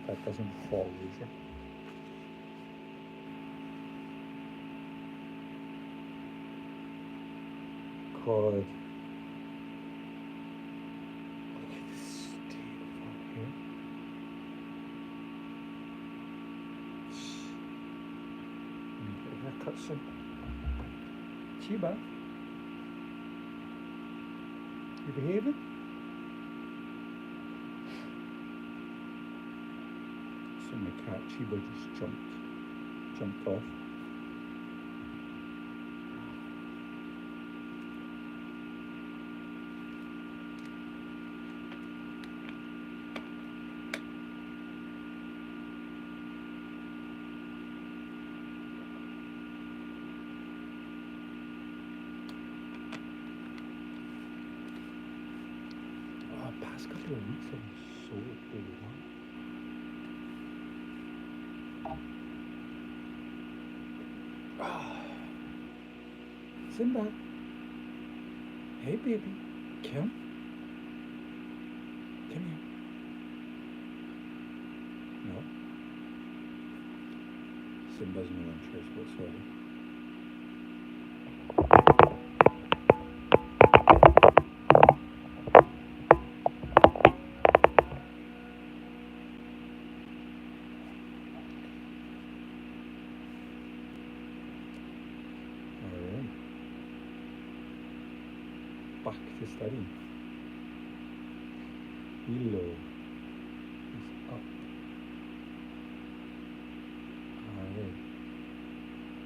that doesn't fall over. God. Look at this state up here. Get a haircut soon. Chiba, you behaving? So my cat Chiba just jumped off. Past couple of weeks have been so overwhelmed. Simba. Hey baby. Come here. No. Simba's no interest whatsoever. Back to study. Willow is up. Alright.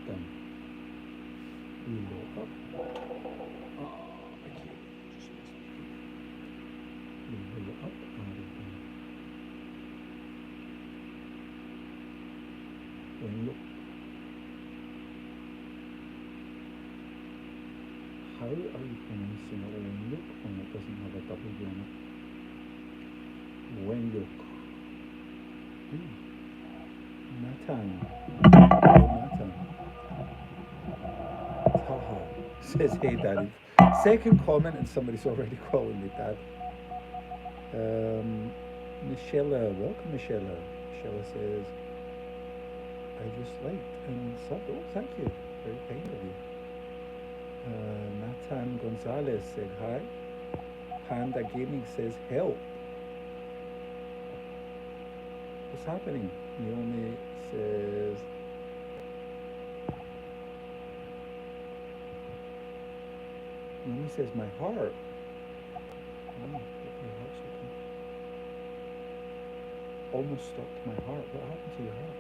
Done. Willow up. Oh, okay. Just missed it. Willow up. Willow. How are you pronouncing it when it doesn't have a W on it? Wenyuk. Matan. Matan. Taha. Says, hey daddy. Second comment and somebody's already calling me dad. Michelle, welcome Michelle. Michelle says, I just liked and subbed. Oh, thank you. Very kind of you. Nathan Gonzalez said hi. Panda Gaming says help. What's happening? Naomi says my heart. Oh, your heart's okay. Almost stopped my heart. What happened to your heart?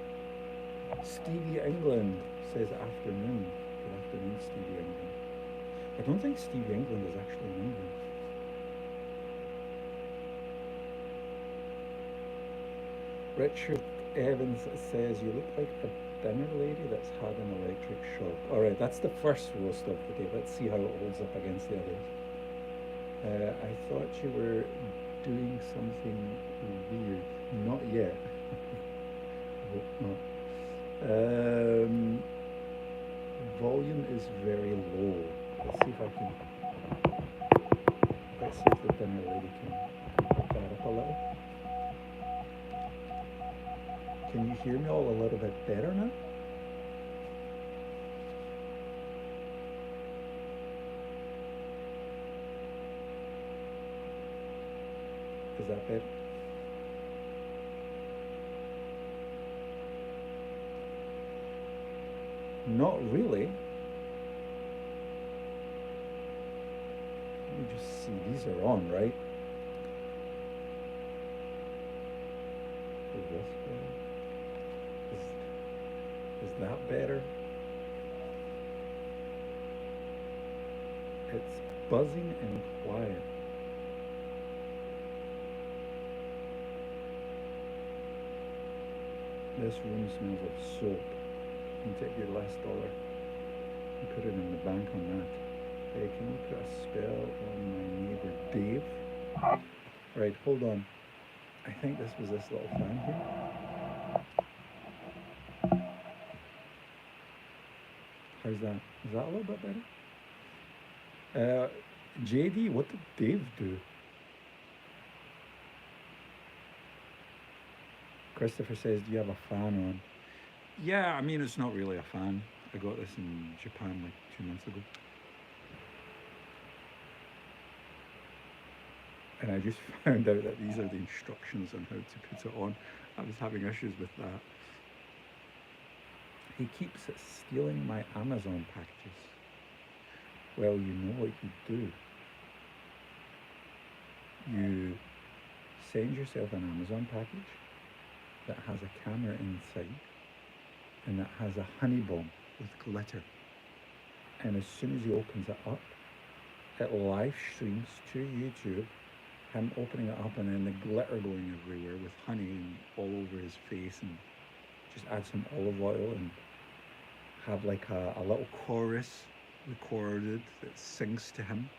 Stevie England says afternoon. Good afternoon, Stevie England. I don't think Stevie England is actually in England. Richard Evans says, you look like a dinner lady that's had an electric shock. Alright, that's the first roast of the day. Let's see how it holds up against the others. I thought you were doing something weird. Not yet. I hope not. Volume is very low. Let's see if the dinner lady can put that up a little. Can you hear me all a little bit better now? Is that better? Not really. Let me just see. These are on, right? Is this better? Is that better? It's buzzing and quiet. This room smells of soap. You can take your last dollar and put it in the bank on that. Hey, can we put a spell on my neighbor Dave? Right, hold on. I think this was this little fan here. How's that? Is that a little bit better? JD, what did Dave do? Christopher says, do you have a fan on? Yeah, I mean, it's not really a fan. I got this in Japan like 2 months ago. And I just found out that these are the instructions on how to put it on. I was having issues with that. He keeps stealing my Amazon packages. Well, you know what you do. You send yourself an Amazon package that has a camera inside and that has a honey bomb with glitter. And as soon as he opens it up, it live streams to YouTube, him opening it up and then the glitter going everywhere with honey and all over his face, and just add some olive oil and have like a little chorus recorded that sings to him,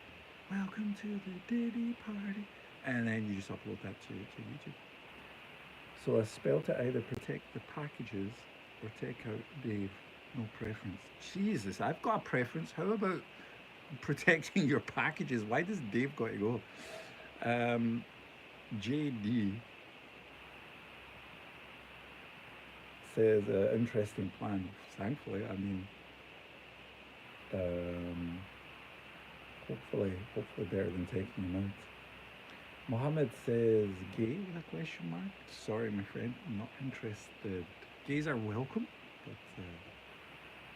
welcome to the Diddy party, and then you just upload that to YouTube. So a spell to either protect the packages or take out Dave. No preference. Jesus, I've got a preference. How about protecting your packages? Why does Dave got to go? JD says, interesting plan. Thankfully, I mean, hopefully better than taking him out. Mohammed says, gay with a question mark? Sorry, my friend, I'm not interested. Gays are welcome, but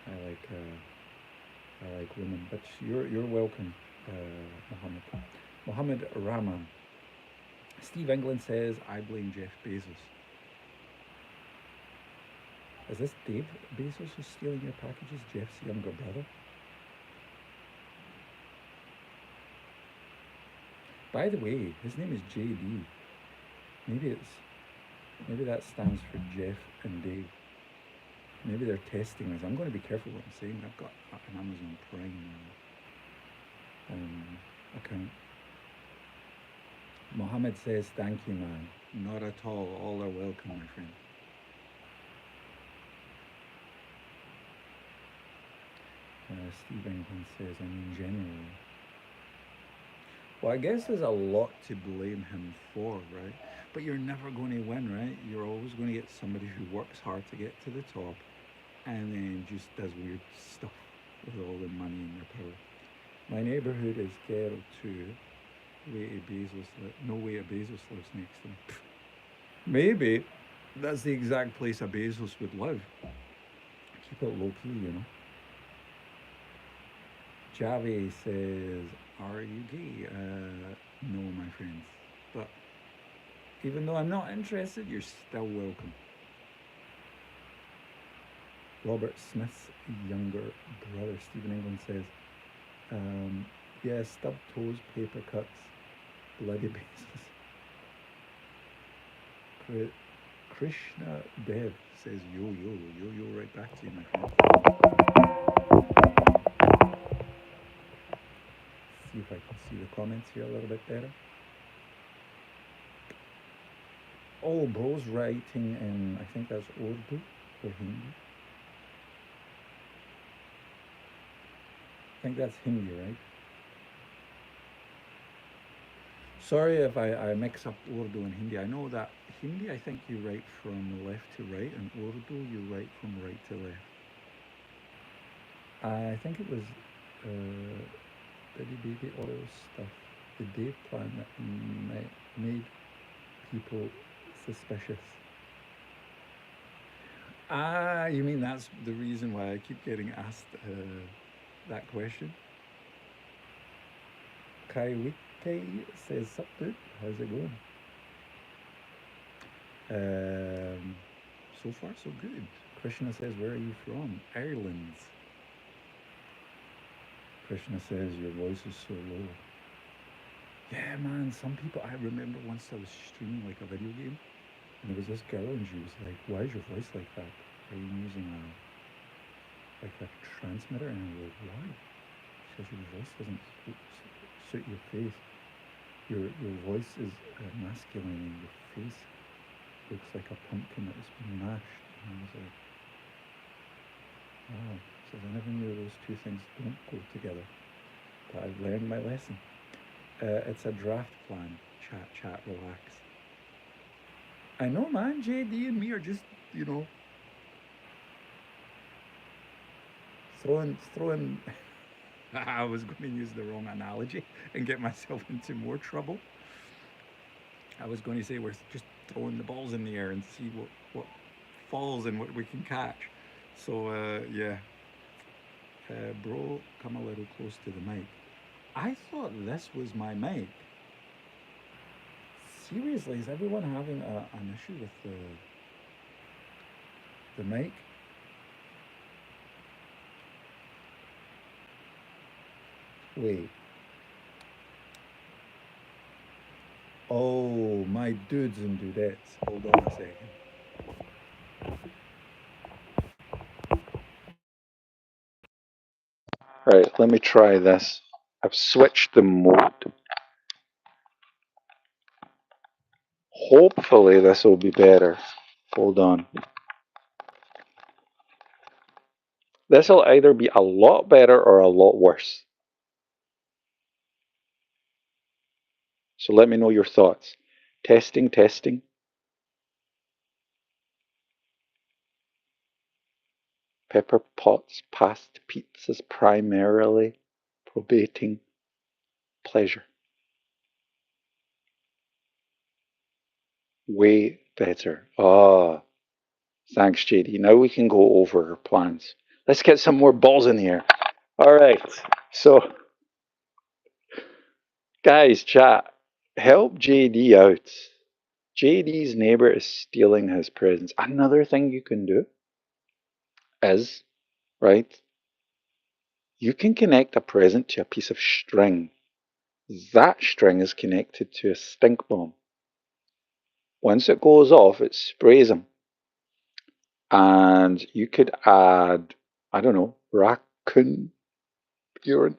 I like women. But you're welcome, Mohammed. Mohammed Rahman. Steve England says, I blame Jeff Bezos. Is this Dave Bezos who's stealing your packages? Jeff's younger brother? By the way, his name is JD. Maybe that stands for Jeff and Dave. Maybe they're testing us. I'm going to be careful what I'm saying. I've got an Amazon Prime account. Mohammed says, thank you, man. Not at all are welcome, my friend. Steve England says, I mean, generally. Well, I guess there's a lot to blame him for, right? But you're never going to win, right? You're always going to get somebody who works hard to get to the top and then just does weird stuff with all the money and their power. My neighbourhood is ghetto too. No way a Bezos lives next to him. Maybe that's the exact place a Bezos would live. Keep it low key, you know. Javi says, are you gay? No, my friends. But even though I'm not interested, you're still welcome. Robert Smith's younger brother, Stephen England, says, yeah, stubbed toes, paper cuts, bloody Bezos. Krishna Dev says, yo, right back to you, my friend. See if I can see the comments here a little bit better. Oh, bro's writing in, I think that's Urdu or Hindi. I think that's Hindi, right? Sorry if I mix up Urdu and Hindi. I know that Hindi, I think you write from left to right, and Urdu, you write from right to left. I think it was baby oil stuff, the Dave plan that made people suspicious. You mean that's the reason why I keep getting asked that question? Kaiwike says, sup dude, how's it going? So far so good. Krishna says, where are you from? Ireland. Krishna says, your voice is so low. Yeah, man, some people, I remember once I was streaming like a video game, and there was this girl, and she was like, why is your voice like that? Are you using a transmitter? And I was like, why? She says, your voice doesn't suit your face. Your voice is masculine, and your face looks like a pumpkin that has been mashed. And I was like, wow. She says, I never knew those two things don't go together. But I've learned my lesson. It's a draft plan. Chat, relax. I know, man. JD and me are just, you know, throwing. I was going to use the wrong analogy and get myself into more trouble. I was going to say we're just throwing the balls in the air and see what falls and what we can catch. So yeah, bro, come a little close to the mic. I thought this was my mic. Seriously, is everyone having an issue with the mic? Wait. Oh, my dudes and dudettes. Hold on a second. Right, let me try this. I've switched the mode. Hopefully this will be better. Hold on. This will either be a lot better or a lot worse. So let me know your thoughts. Testing, testing. Pepper pots, past pizzas primarily. Probating pleasure. Way better. Ah, thanks, JD. Now we can go over our plans. Let's get some more balls in the air. All right. So, guys, chat, help JD out. JD's neighbor is stealing his presents. Another thing you can do is, right, you can connect a present to a piece of string. That string is connected to a stink bomb. Once it goes off, it sprays him. And you could add, I don't know, raccoon urine.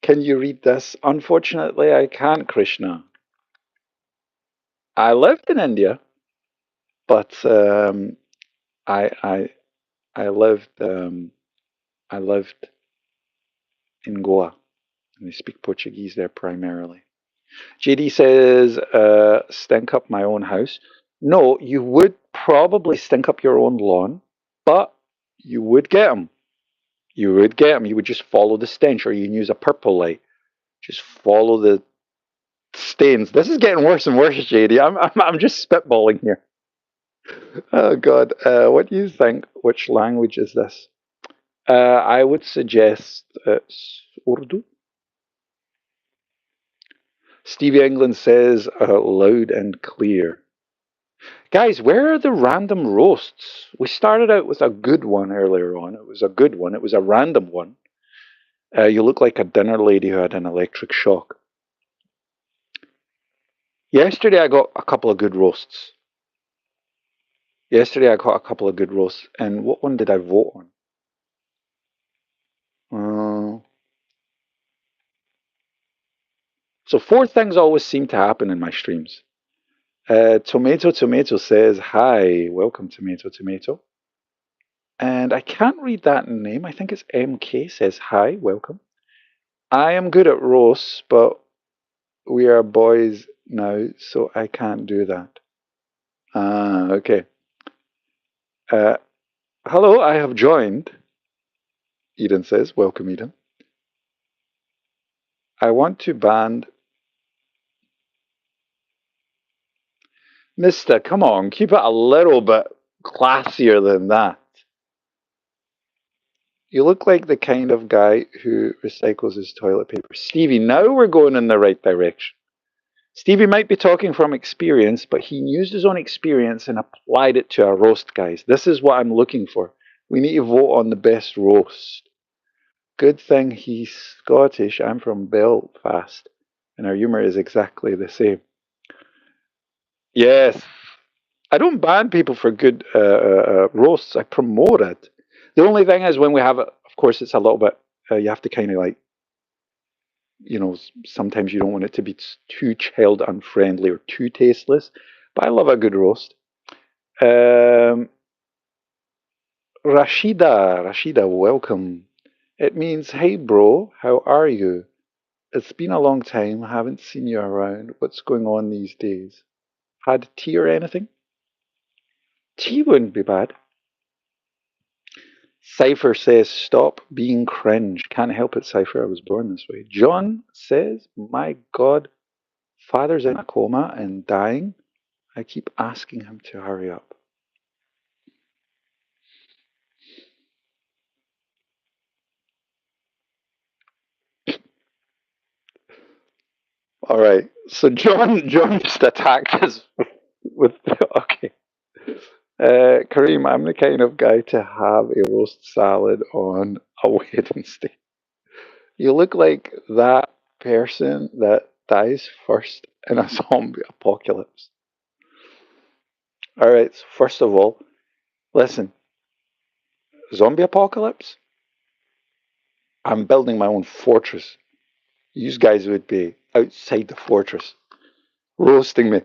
Can you read this? Unfortunately, I can't, Krishna. I lived in India, but I I I lived in Goa, and they speak Portuguese there primarily. JD says, stink up my own house. No, you would probably stink up your own lawn, but you would get them. You would get them. You would just follow the stench, or you can use a purple light. Just follow the stains. This is getting worse and worse, JD. I'm just spitballing here. Oh God, what do you think? Which language is this? I would suggest it's Urdu. Stevie England says loud and clear. Guys, where are the random roasts? We started out with a good one earlier on. It was a good one. It was a random one. You look like a dinner lady who had an electric shock. Yesterday, I got a couple of good roasts. Yesterday, I got a couple of good roasts. And what one did I vote on? So, four things always seem to happen in my streams. Tomato says, hi, welcome, Tomato. And I can't read that name. I think it's MK says, hi, welcome. I am good at roasts, but we are boys now, so I can't do that. Ah, okay. Hello, I have joined. Eden says, welcome, Eden. I want to ban. Mister, come on, keep it a little bit classier than that. You look like the kind of guy who recycles his toilet paper. Stevie, now we're going in the right direction. Stevie might be talking from experience, but he used his own experience and applied it to a roast, guys. This is what I'm looking for. We need to vote on the best roast. Good thing he's Scottish. I'm from Belfast, and our humour is exactly the same. Yes, I don't ban people for good roasts. I promote it. The only thing is when we have it, of course, it's a little bit. You have to kind of like, sometimes you don't want it to be too child unfriendly or too tasteless. But I love a good roast. Um, Rashida, welcome. It means, hey bro, how are you? It's been a long time. I haven't seen you around. What's going on these days? had tea or anything? Tea wouldn't be bad. Cypher says, stop being cringe. Can't help it, Cypher. I was born this way. John says, my God, father's in a coma and dying. I keep asking him to hurry up. All right. So John just attacked us with okay. Kareem, I'm the kind of guy to have a roast salad on a Wednesday. You look like that person that dies first in a zombie apocalypse. All right. So first of all, listen, zombie apocalypse. I'm building my own fortress. You guys would be outside the fortress, roasting me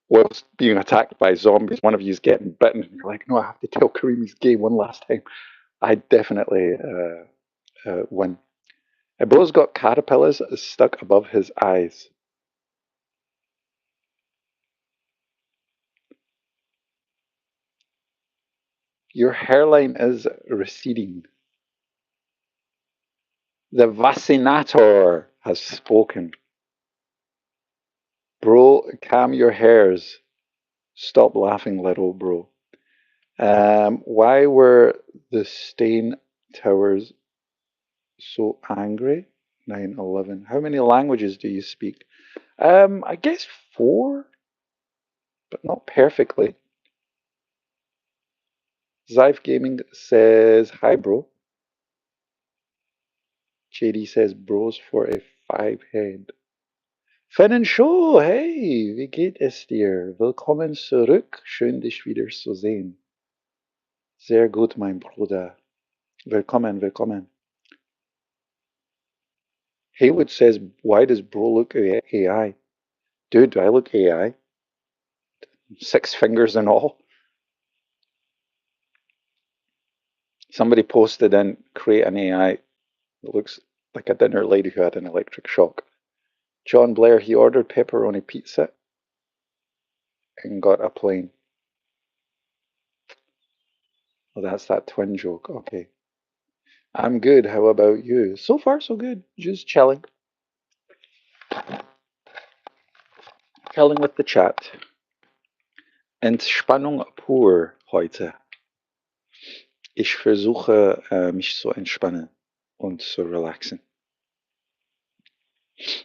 whilst being attacked by zombies. One of you is getting bitten, and you're like, no, I have to tell Kareem he's gay one last time. I definitely win. Bro's got caterpillars stuck above his eyes. Your hairline is receding. The vaccinator has spoken. Bro, calm your hairs. Stop laughing, little bro. Why were the Stain Towers so angry? 9/11. How many languages do you speak? I guess four, but not perfectly. Zyve Gaming says, hi, bro. JD says, bros for a five head. Finn und Show, hey, wie geht es dir? Willkommen zurück. Schön, dich wieder zu sehen. Sehr gut, mein Bruder. Willkommen, willkommen. Haywood says, why does bro look AI? Dude, do I look AI? 6 fingers and all. Somebody posted in, create an AI that looks like a dinner lady who had an electric shock. John Blair, he ordered pepperoni pizza and got a plane. Oh, that's that twin joke. Okay. I'm good. How about you? So far, so good. Just chilling. Chilling with the chat. Entspannung pur heute. Ich versuche, mich zu entspannen und zu relaxen.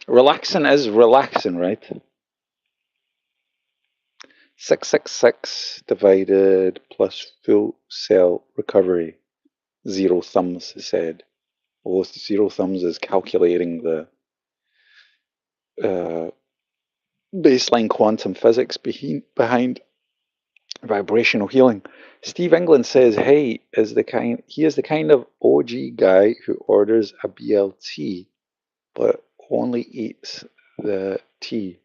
Relaxing is relaxing, right? 666 divided plus full cell recovery. Zero thumbs said. Well, zero thumbs is calculating the baseline quantum physics behind vibrational healing. Steve England says, "Hey, he is the kind of OG guy who orders a BLT, but only eats the tea.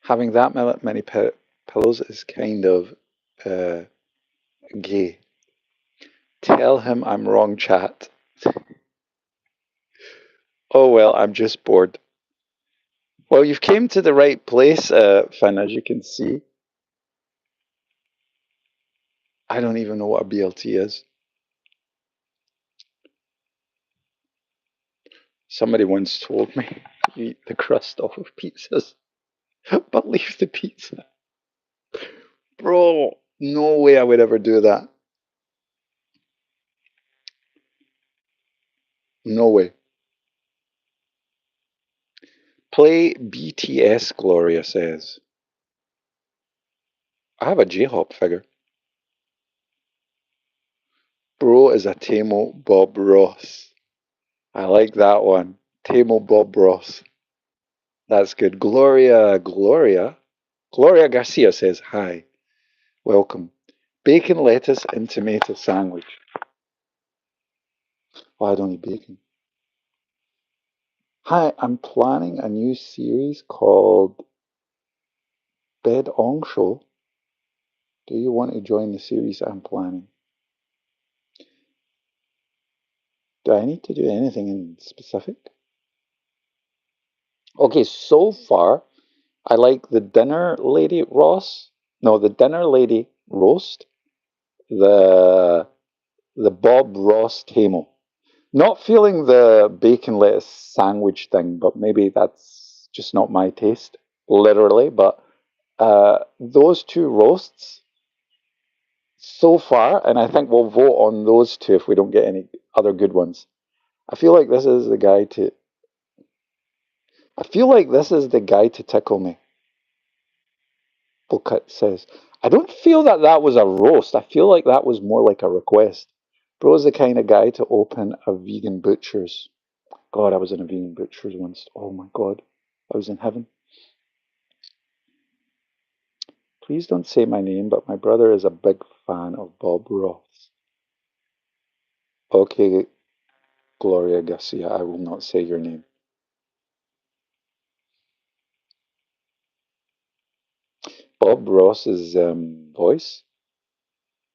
Having that many pillows is kind of gay. Tell him I'm wrong, chat. Oh well, I'm just bored. Well, you've came to the right place, Finn, as you can see. I don't even know what a BLT is. Somebody once told me you eat the crust off of pizzas, but leave the pizza. Bro, no way I would ever do that. No way. Play BTS, Gloria says. I have a J-Hop figure. Bro is a Tamo Bob Ross. I like that one. Tamo Bob Ross. That's good. Gloria Garcia says, hi, welcome. Bacon, lettuce, and tomato sandwich. Why don't eat bacon? Hi, I'm planning a new series called Bed Ong Show. Do you want to join the series I'm planning? Do I need to do anything in specific? Okay, so far, I like the dinner lady Ross. No, the dinner lady roast. The Bob Ross Tamo. Not feeling the bacon lettuce sandwich thing, but maybe that's just not my taste, literally. But those two roasts so far, and I think we'll vote on those two if we don't get any other good ones. I feel like this is the guy to. I feel like this is the guy to tickle me. Bullcut says. I don't feel that that was a roast. I feel like that was more like a request. Bro's the kind of guy to open a vegan butcher's. God, I was in a vegan butcher's once. Oh my God, I was in heaven. Please don't say my name, but my brother is a big fan of Bob Ross. Okay, Gloria Garcia, I will not say your name. Bob Ross's voice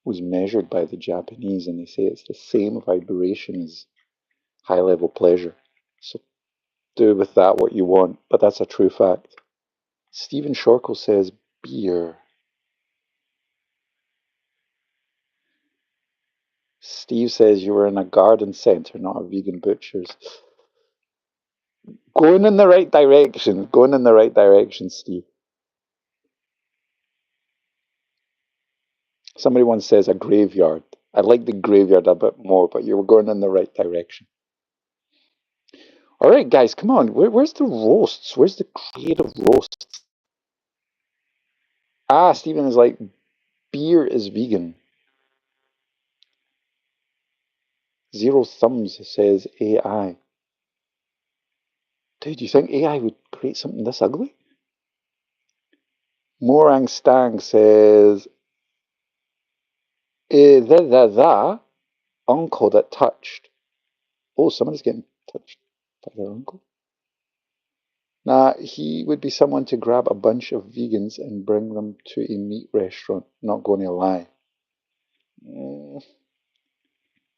was measured by the Japanese, and they say it's the same vibration as high level pleasure. So do with that what you want, but that's a true fact. Stephen Shorkle says beer. Steve says you were in a garden centre, not a vegan butcher's. Going in the right direction. Going in the right direction, Steve. Somebody once says a graveyard. I like the graveyard a bit more, but you were going in the right direction. All right, guys, come on. Where's the roasts? Where's the creative roasts? Ah, Stephen is like, beer is vegan. Zero Thumbs says AI. Dude, you think AI would create something this ugly? Morang Stang says, the uncle that touched. Oh, somebody's getting touched by their uncle. Nah, he would be someone to grab a bunch of vegans and bring them to a meat restaurant. Not going to lie.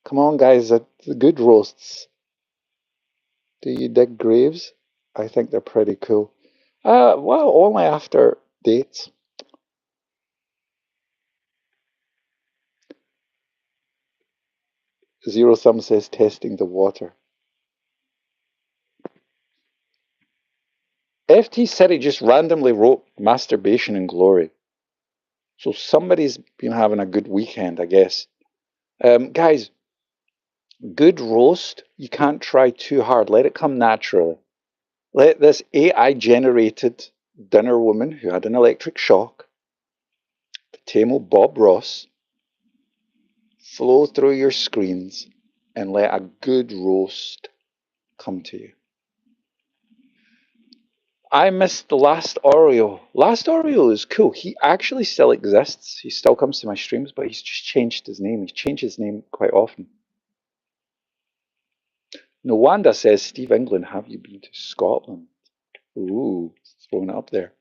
Come on, guys, the good roasts. Do you dig graves? I think they're pretty cool. Well, only after dates. Zero Sum says testing the water. FT City just randomly wrote masturbation and glory. So somebody's been having a good weekend, I guess. Guys, good roast, you can't try too hard. Let it come naturally. Let this AI generated dinner woman who had an electric shock, the Tamo Bob Ross, flow through your screens and let a good roast come to you. I missed the last Oreo. Last Oreo is cool. He actually still exists. He still comes to my streams, but he's just changed his name. He's changed his name quite often. Nwanda says, Steve England, have you been to Scotland? Ooh, throwing it up there.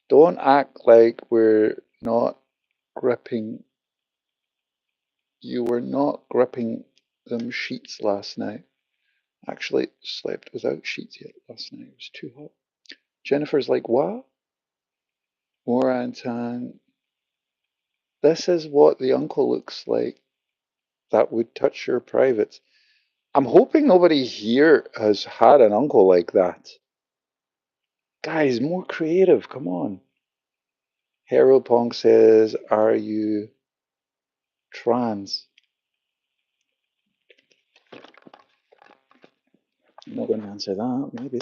Don't act like we're not gripping. You were not gripping them sheets last night. Actually, slept without sheets yet last night. It was too hot. Jennifer's like, what? Morantan. This is what the uncle looks like that would touch your privates. I'm hoping nobody here has had an uncle like that. Guys, more creative, come on. Harold Pong says, are you trans? I'm not going to answer that, maybe.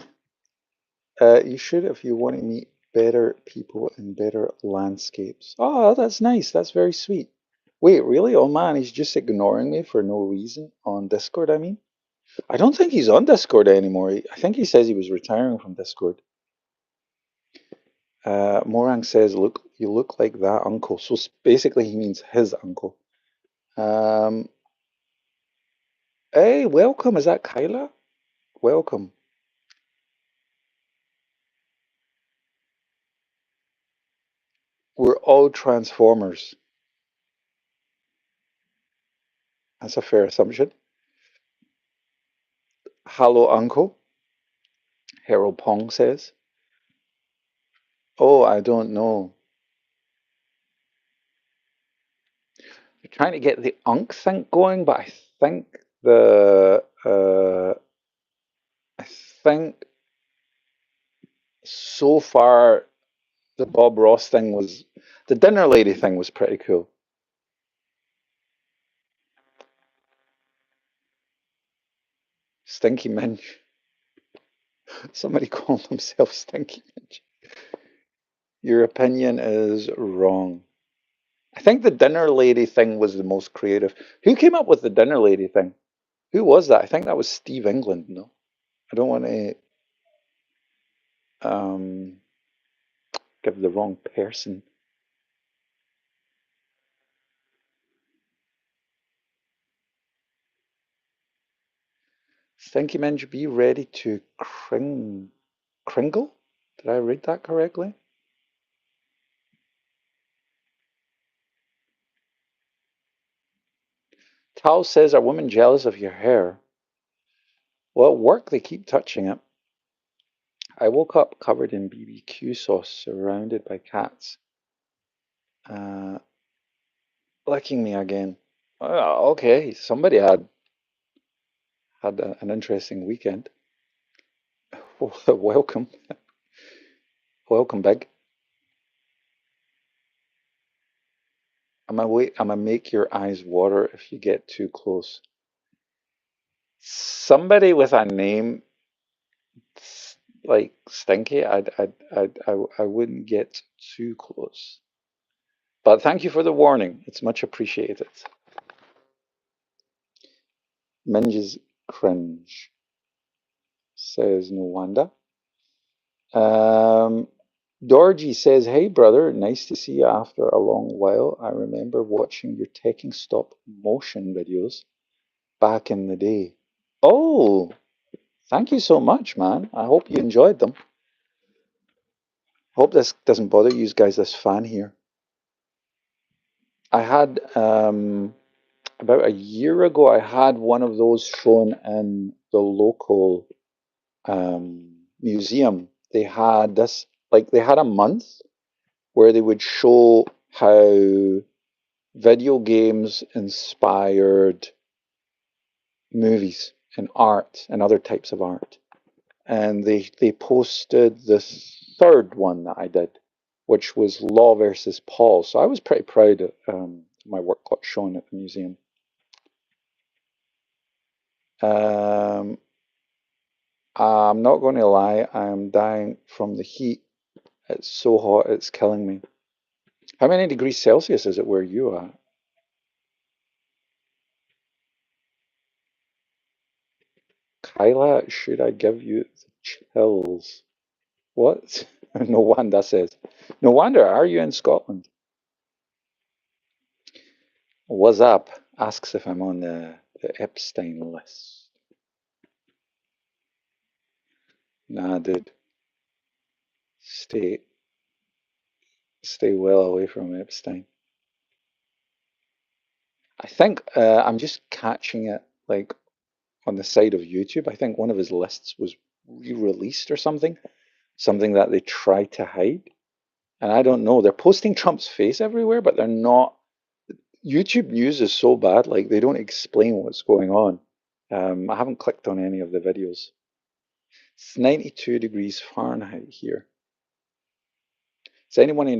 You should if you want to meet better people and better landscapes. Oh, that's nice. That's very sweet. Wait, really? Oh man, he's just ignoring me for no reason on Discord, I mean? I don't think he's on Discord anymore. I think he says he was retiring from Discord. Morang says, look, you look like that uncle. So basically he means his uncle. Hey, welcome. Is that Kyla? Welcome. We're all Transformers. That's a fair assumption. Hello, uncle. Harold Pong says. Oh, I don't know. You're trying to get the unk sync going, but I think I think so far the Bob Ross thing was the dinner lady thing was pretty cool. Stinky Minge. Somebody called himself Stinky Minge. Your opinion is wrong. I think the dinner lady thing was the most creative. Who came up with the dinner lady thing? Who was that? I think that was Steve England. No, I don't want to um, give the wrong person. Stinky Minge, be ready to kringle? Did I read that correctly? Tal says, are women jealous of your hair? Well, at work they keep touching it. I woke up covered in BBQ sauce, surrounded by cats, uh, licking me again. Okay, somebody had an interesting weekend. Welcome, welcome, Big. I'm gonna make your eyes water if you get too close. Somebody with a name like Stinky, I wouldn't get too close. But thank you for the warning. It's much appreciated. Minge's cringe, says no wonder. Dorji says, hey brother, nice to see you after a long while. I remember watching your taking stop motion videos back in the day. Oh, thank you so much, man. I hope you enjoyed them. Hope this doesn't bother you guys, this fan here. I had about a year ago, I had one of those shown in the local museum. They had this, like, they had a month where they would show how video games inspired movies and art and other types of art. And they posted the third one that I did, which was Law versus Paul. So I was pretty proud of my work got shown at the museum. Um, I'm not going to lie, I'm dying from the heat. It's so hot, it's killing me. How many degrees Celsius is it where you are? Kyla, should I give you the chills? What? No wonder says. No wonder, are you in Scotland? What's up? Asks if I'm on the Epstein list. Nah, dude. Stay well away from Epstein. I think I'm just catching it like on the side of YouTube. I think one of his lists was re-released or something that they try to hide. And I don't know. They're posting Trump's face everywhere, but they're not. YouTube news is so bad, like they don't explain what's going on. I haven't clicked on any of the videos. It's 92 degrees Fahrenheit here. Does anybody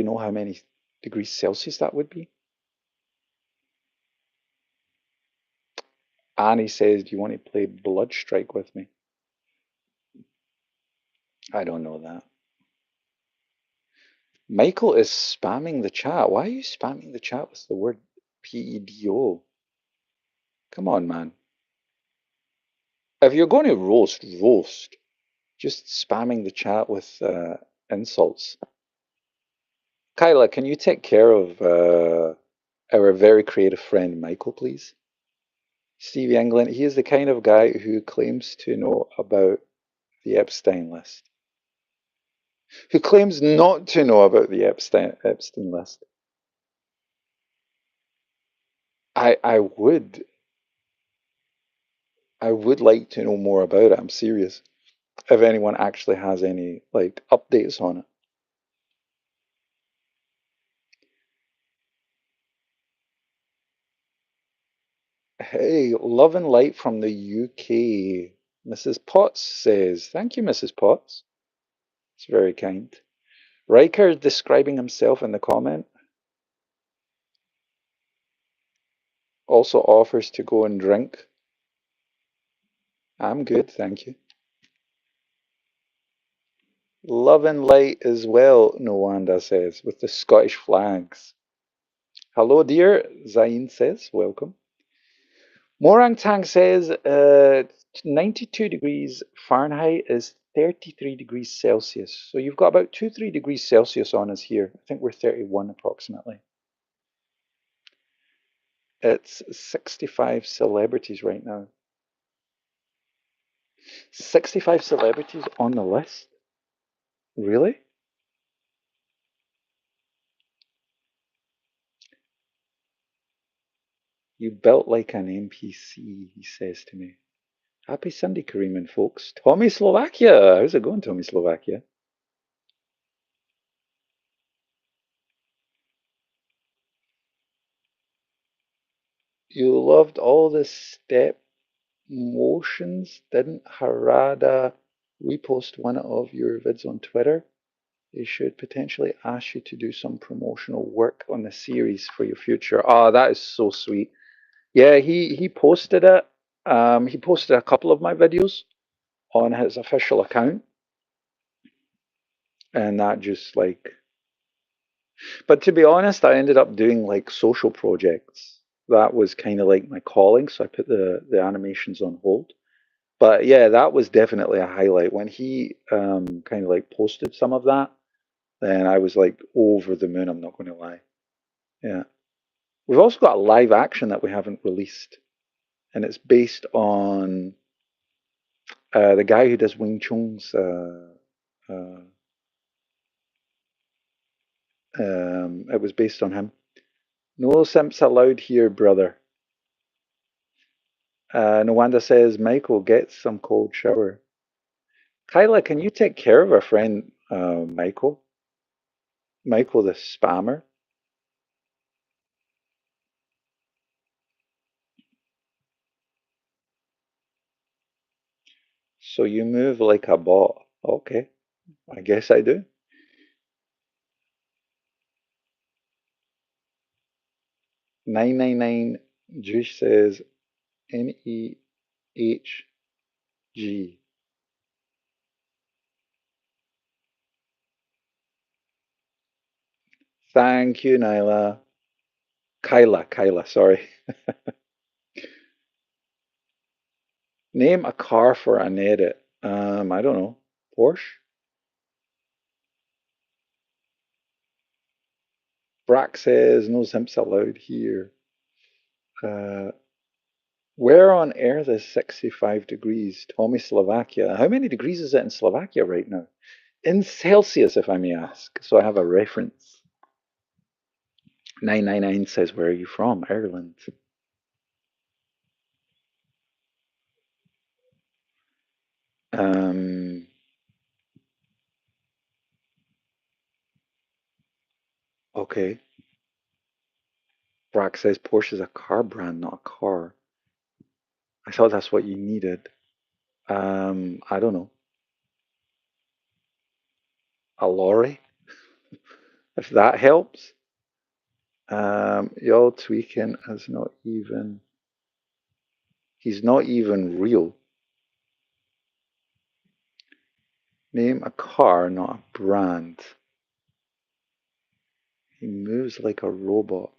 know how many degrees Celsius that would be? Annie says, do you want to play Blood Strike with me? I don't know that. Michael is spamming the chat. Why are you spamming the chat with the word PEDO? Come on, man. If you're going to roast. Just spamming the chat with insults. Kyla, can you take care of our very creative friend Michael, please? Stevie England, he is the kind of guy who claims to know about the Epstein list. Who claims not to know about the Epstein list. I would like to know more about it. I'm serious. if anyone actually has any like updates on it. Hey, love and light from the UK. Mrs. Potts says, thank you, Mrs. Potts. It's very kind. Riker describing himself in the comment also offers to go and drink. I'm good, thank you. Love and light as well, Nwanda says, with the Scottish flags. Hello, dear, Zain says, welcome. Morang Tang says 92 degrees Fahrenheit is 33 degrees Celsius. So you've got about 2-3 degrees Celsius on us here. I think we're 31 approximately. It's 65 celebrities right now. 65 celebrities on the list? Really? You built like an NPC, he says to me. Happy Sunday, Kareem and folks. Tommy Slovakia. How's it going, Tommy Slovakia? You loved all the step motions. Didn't Harada repost one of your vids on Twitter? They should potentially ask you to do some promotional work on the series for your future. Oh, that is so sweet. Yeah, he posted it. He posted a couple of my videos on his official account, and that just like. But to be honest, I ended up doing like social projects. That was kind of like my calling, so I put the animations on hold. But yeah, that was definitely a highlight when he kind of like posted some of that. Then I was like over the moon. I'm not going to lie. Yeah, we've also got a live action that we haven't released, and it's based on the guy who does Wing Chun's. It was based on him. No simps allowed here, brother. Nwanda says, Michael, get some cold shower. Kyla, can you take care of our friend Michael? Michael the spammer? So you move like a bot. Okay, I guess I do. 999 Juice says NEHG. Thank you, Nyla. Kyla, sorry. Name a car for an edit. I don't know. Porsche? Brack says no simps allowed here. Uh, where on earth is 65 degrees? Tommy, Slovakia. How many degrees is it in Slovakia right now? In Celsius, if I may ask. So I have a reference. 999 says, where are you from? Ireland. Um, okay. Brack says Porsche is a car brand, not a car. I thought that's what you needed. I don't know. A lorry, if that helps. Y'all tweaking is not even. He's not even real. Name a car, not a brand. He moves like a robot.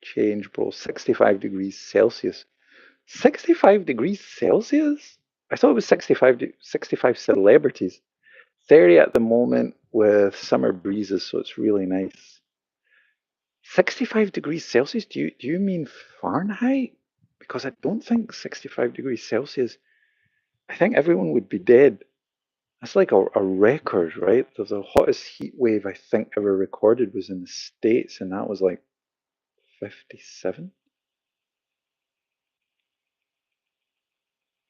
Change, bro. 65 degrees Celsius. 65 degrees Celsius? I thought it was 65 celebrities. 30 at the moment with summer breezes, so it's really nice. 65 degrees Celsius? Do you mean Fahrenheit? Because I don't think 65 degrees Celsius, I think everyone would be dead. That's like a record, right? The hottest heat wave I think ever recorded was in the States, and that was like 57.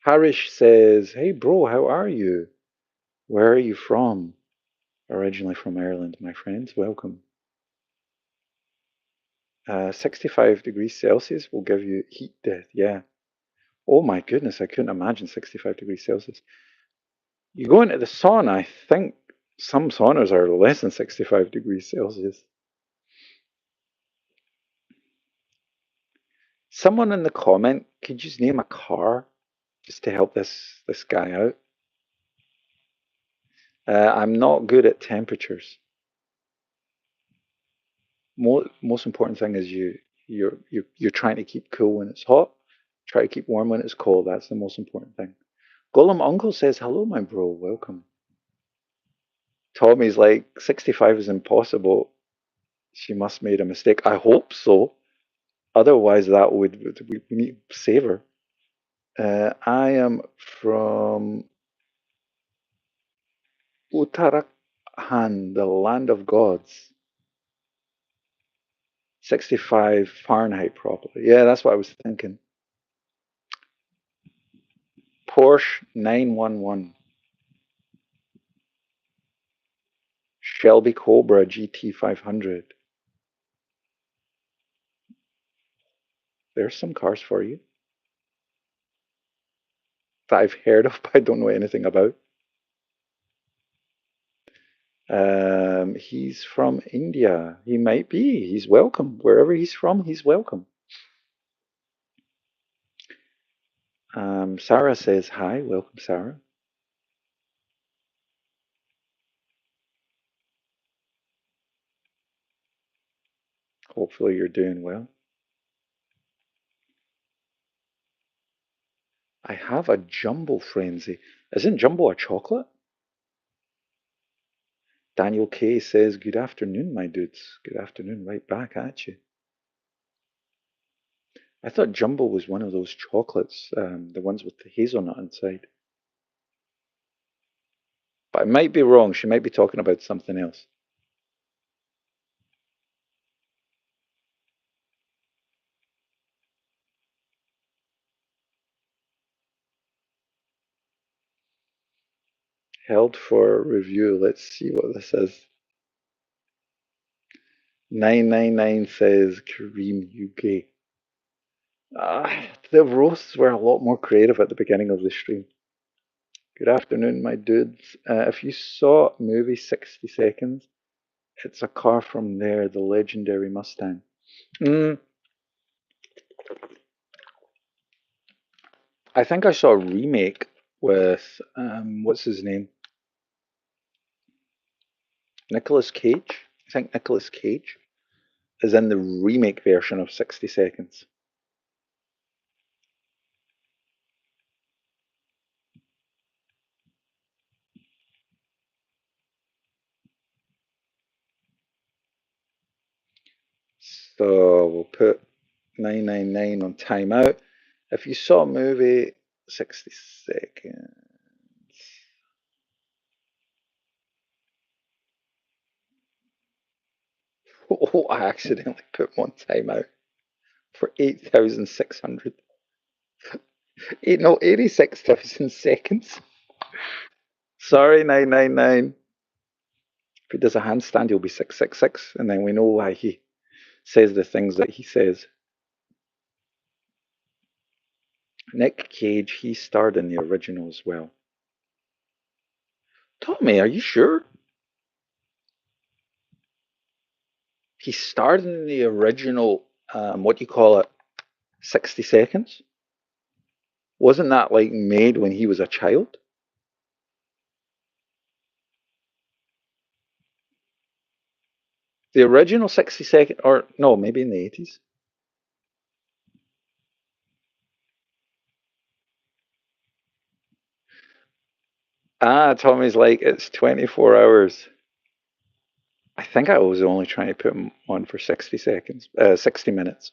Harish says, "Hey bro, how are you? Where are you from?" Originally from Ireland, my friends. Welcome. 65 degrees Celsius will give you heat death. Yeah. Oh my goodness, I couldn't imagine 65 degrees Celsius. You go into the sauna, I think some saunas are less than 65 degrees Celsius. Someone in the comment, could you just name a car just to help this guy out? I'm not good at temperatures. Most important thing is you're trying to keep cool when it's hot. Try to keep warm when it's cold. That's the most important thing. Gollum Uncle says, "Hello, my bro. Welcome." Tommy's like, 65 is impossible. She must have made a mistake. I hope so. Otherwise, that we need to save her. I am from Uttarakhand, the land of gods. 65 Fahrenheit, probably. Yeah, that's what I was thinking. Porsche 911. Shelby Cobra GT 500. There's some cars for you that I've heard of, but I don't know anything about. He's from India. He might be. He's welcome. Wherever he's from, he's welcome. Sarah says hi. Welcome, Sarah. Hopefully you're doing well. I have a Jumbo frenzy. Isn't Jumbo a chocolate? Daniel K says, "Good afternoon, my dudes." Good afternoon, right back at you. I thought Jumbo was one of those chocolates, the ones with the hazelnut inside. But I might be wrong. She might be talking about something else. Held for review. Let's see what this is. 999 says Kareem UK. The roasts were a lot more creative at the beginning of the stream. Good afternoon, my dudes. If you saw movie 60 Seconds, it's a car from there, the legendary Mustang. Mm, I think I saw a remake with, what's his name? Nicolas Cage. I think Nicolas Cage is in the remake version of 60 Seconds. So we'll put 999 on timeout. If you saw a movie 60 Seconds. Oh, I accidentally put one timeout for 8,600. No, 86,000 seconds. Sorry, 999. If he does a handstand, he'll be 666, and then we know why he says the things that he says. Nick Cage, he starred in the original as well. Tommy, are you sure? He starred in the original, what do you call it, 60 Seconds? Wasn't that like made when he was a child? The original 60 Second, or no, maybe in the 80s. Tommy's like, it's 24 hours. I think I was only trying to put him on for 60 seconds, 60 minutes.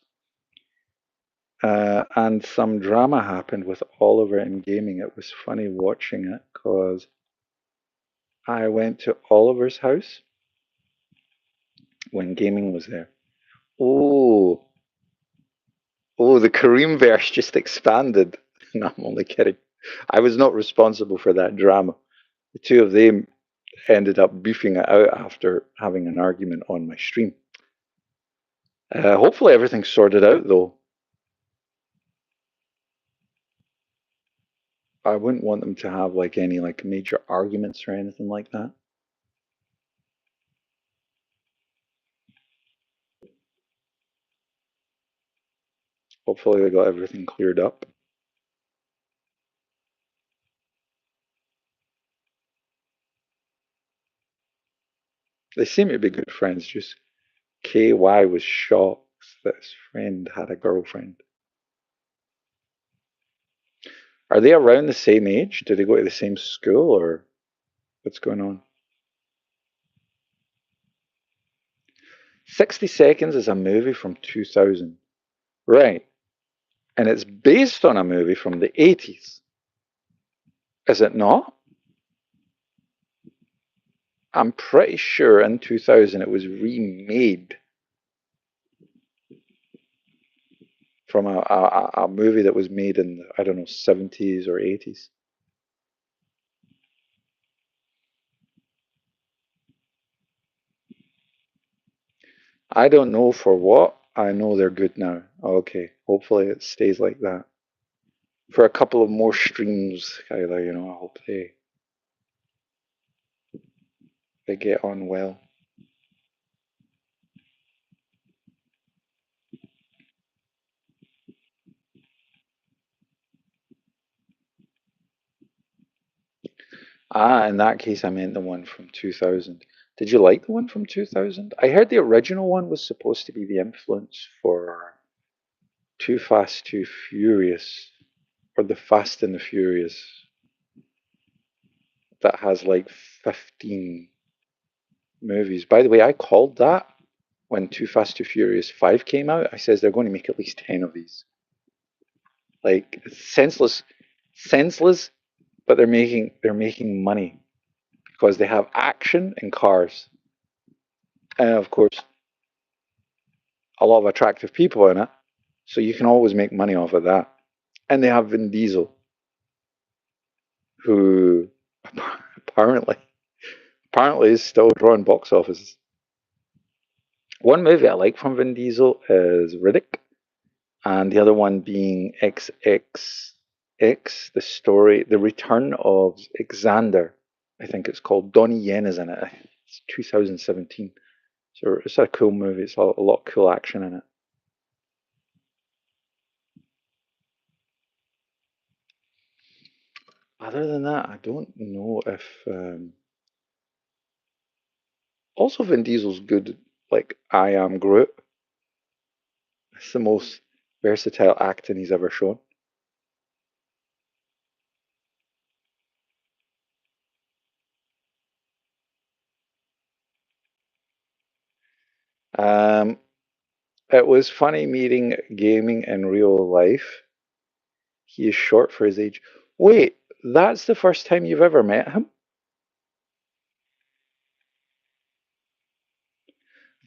And some drama happened with Oliver in gaming. It was funny watching it because I went to Oliver's house when gaming was there. Oh, oh, the Kareem verse just expanded. No, I'm only kidding. I was not responsible for that drama. The two of them ended up beefing it out after having an argument on my stream. Hopefully everything's sorted out though. I wouldn't want them to have like any like major arguments or anything like that. Hopefully they got everything cleared up. They seem to be good friends, just KY was shocked that his friend had a girlfriend. Are they around the same age? Do they go to the same school or what's going on? 60 Seconds is a movie from 2000. Right. And it's based on a movie from the 80s. Is it not? I'm pretty sure in 2000 it was remade from a movie that was made in, I don't know, 70s or 80s. I don't know for what. I know they're good now. Okay, hopefully it stays like that. For a couple of more streams, Kyla, you know, I hope they get on well. Ah, in that case, I meant the one from 2000. Did you like the one from 2000? I heard the original one was supposed to be the influence for Too Fast, Too Furious, or The Fast and the Furious, that has like 15 movies. By the way, I called that when Too Fast, Too Furious 5 came out. I says they're going to make at least 10 of these. Like senseless, senseless, but they're making money because they have action and cars, and of course a lot of attractive people in it. So you can always make money off of that. And they have Vin Diesel, who apparently apparently is still drawing box offices. One movie I like from Vin Diesel is Riddick, and the other one being XXX, the story, the return of Xander. I think it's called. Donnie Yen is in it. It's 2017. So it's a cool movie. It's a lot of cool action in it. Other than that, I don't know if. Also, Vin Diesel's good. Like I Am Groot. It's the most versatile acting he's ever shown. Um, it was funny meeting gaming in real life. He is short for his age. Wait, that's the first time you've ever met him?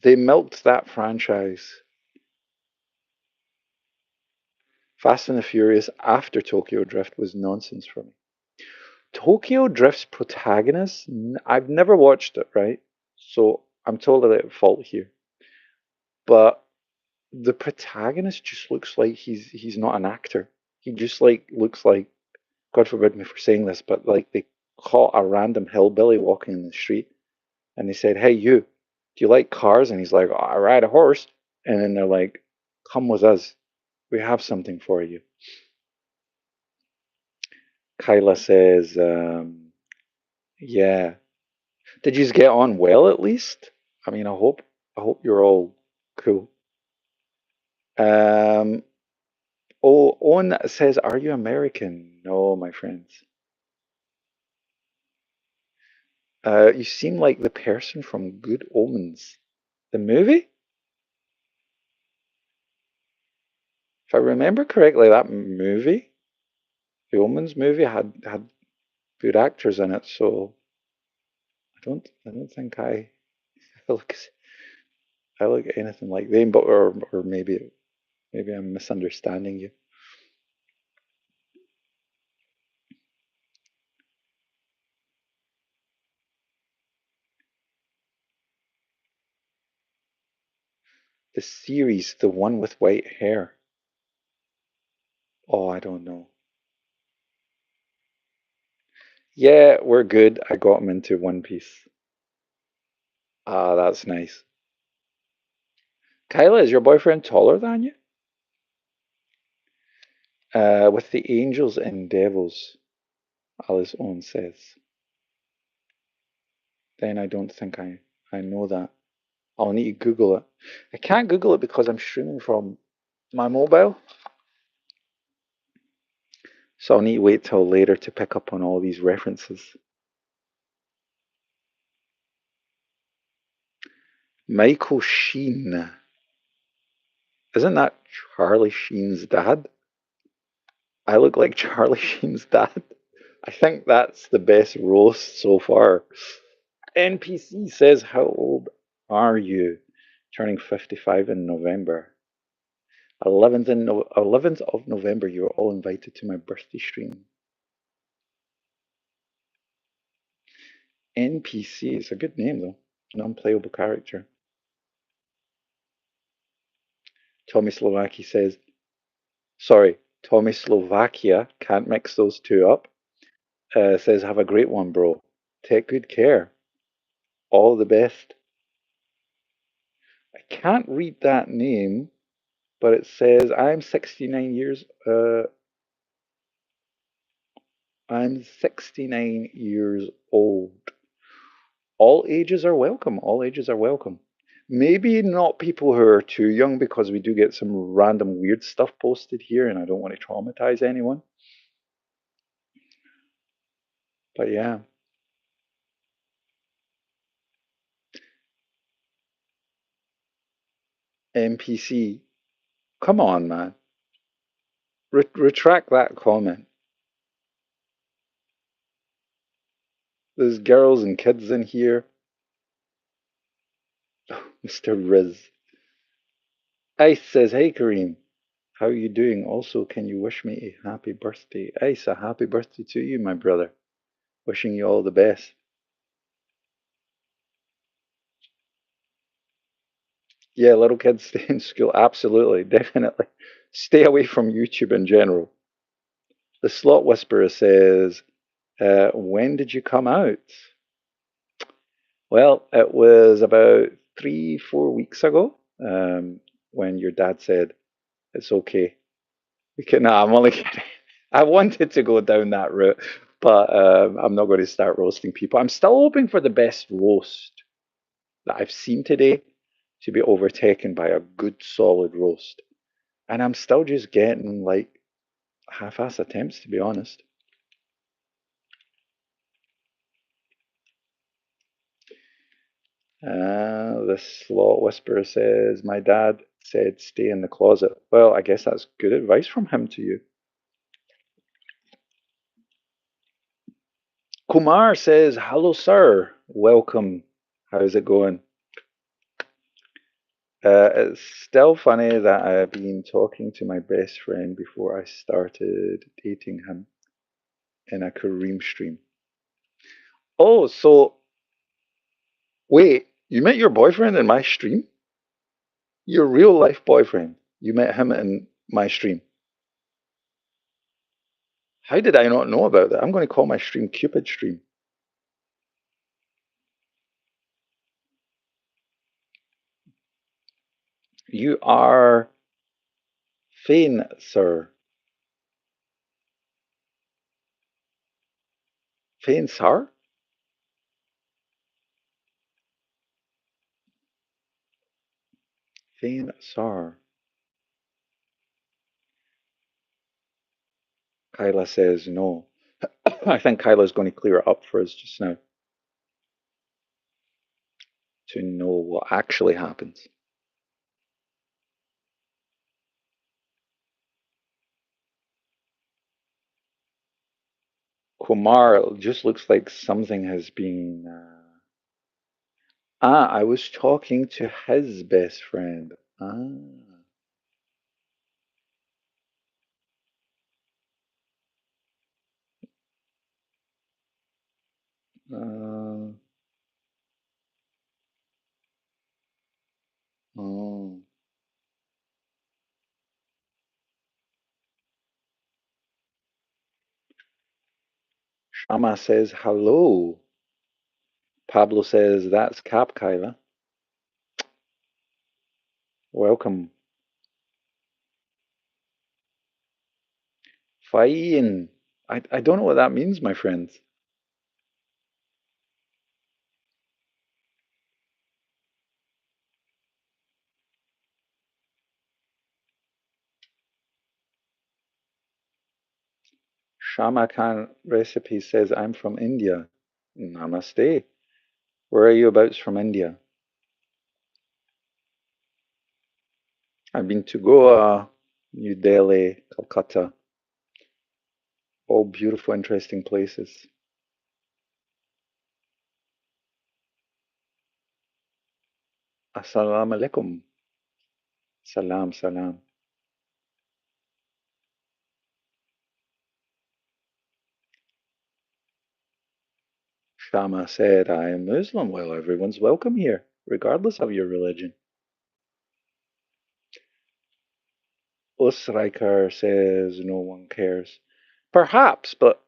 They milked that franchise. Fast and the Furious after Tokyo Drift was nonsense for me. Tokyo Drift's protagonist, I've never watched it, right? So I'm totally at fault here. But the protagonist just looks like he's not an actor. He just like looks like, God forbid me for saying this, but like they caught a random hillbilly walking in the street and they said, "Hey, you, do you like cars?" And he's like, "Oh, I ride a horse." And then they're like, "Come with us. We have something for you." Kyla says, "Yeah. Did you get on well at least? I mean, I hope you're all cool." Um, oh, Owen says, "Are you American?" No, my friends. You seem like the person from Good Omens, the movie. If I remember correctly, that movie, the Omens movie, had good actors in it. So I don't think look I look anything like them, but or maybe I'm misunderstanding you. The series, the one with white hair. Oh, I don't know. Yeah, we're good. I got him into One Piece. Ah, that's nice. Kyla, is your boyfriend taller than you? With the angels and devils, Alice Owen says. Then I don't think I know that. I'll need to Google it. I can't Google it because I'm streaming from my mobile. So I'll need to wait till later to pick up on all these references. Michael Sheen. Isn't that Charlie Sheen's dad? I look like Charlie Sheen's dad. I think that's the best roast so far. NPC says, how old are you? Turning 55 in November. 11th of November, you're all invited to my birthday stream. NPC is a good name though. Non-playable character. Tommy Slovaki says, sorry, Tommy Slovakia, can't mix those two up. Says, have a great one, bro. Take good care. All the best. I can't read that name, but it says, I'm 69 years old. All ages are welcome. All ages are welcome. Maybe not people who are too young because we do get some random weird stuff posted here and I don't want to traumatize anyone. But yeah. NPC. Come on, man. Retract that comment. There's girls and kids in here. Mr. Riz. Ice says, hey Kareem, how are you doing? Also, can you wish me a happy birthday? Ice, a happy birthday to you, my brother. Wishing you all the best. Yeah, little kids stay in school. Absolutely, definitely. Stay away from YouTube in general. The Slot Whisperer says, when did you come out? Well, it was about 3, 4 weeks ago when your dad said, it's okay. We can, nah, I'm only kidding. I wanted to go down that route, but I'm not going to start roasting people. I'm still hoping for the best roast that I've seen today to be overtaken by a good solid roast. And I'm still just getting like half-ass attempts, to be honest. The Slot Whisperer says, my dad said stay in the closet. Well, I guess that's good advice from him to you. Kumar says, hello, sir. Welcome. How's it going? It's still funny that I've been talking to my best friend before I started dating him in a Kareem stream. Oh, so wait, you met your boyfriend in my stream? Your real life boyfriend. You met him in my stream. How did I not know about that? I'm going to call my stream Cupid Stream. You are Fane, sir. Fane, sir? Fane, sir. Kyla says no. I think Kyla's going to clear it up for us just now to know what actually happens. Kumar just looks like something has been. I was talking to his best friend. Ah. Uh, oh. Shama says hello. Pablo says that's Cap, Kyla. Welcome. Fine. I don't know what that means, my friends. Shama Khan Recipe says I'm from India. Namaste. Where are you abouts from India? I've been to Goa, New Delhi, Calcutta. All beautiful, interesting places. Assalamu alaikum. Salam, salam. Shama said, I am Muslim. Well, everyone's welcome here, regardless of your religion. Usraikar says, no one cares. Perhaps, but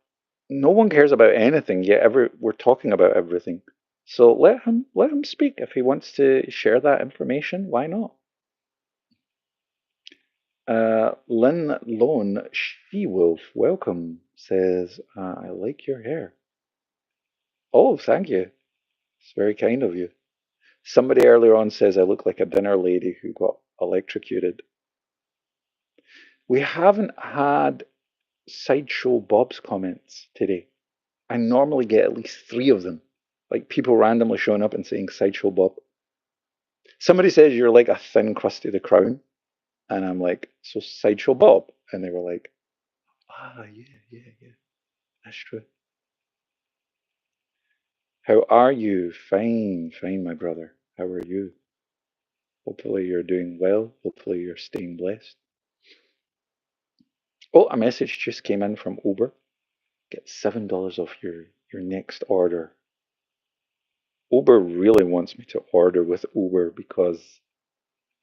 no one cares about anything, yet we're talking about everything. So let him speak. If he wants to share that information, why not? Lynn Lone She-Wolf, welcome, says, I like your hair. Oh, thank you. It's very kind of you. Somebody earlier on says I look like a dinner lady who got electrocuted. We haven't had Sideshow Bob's comments today. I normally get at least 3 of them. Like people randomly showing up and saying Sideshow Bob. Somebody says you're like a thin Krusty the Crown. And I'm like, so Sideshow Bob? And they were like, yeah, that's true. How are you? Fine, fine, my brother. How are you? Hopefully you're doing well. Hopefully you're staying blessed. Oh, a message just came in from Uber. Get $7 off your next order. Uber really wants me to order with Uber because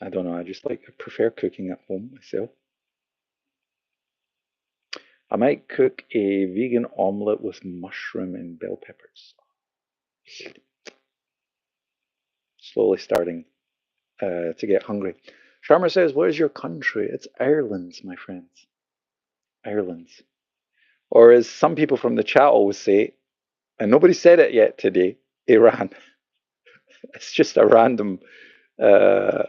I don't know, I prefer cooking at home myself. I might cook a vegan omelette with mushroom and bell peppers. Slowly starting to get hungry. Sharma says, "What is your country?" It's Ireland, my friends. Ireland. Or as some people from the chat always say, and nobody said it yet today, Iran. It's just a random uh,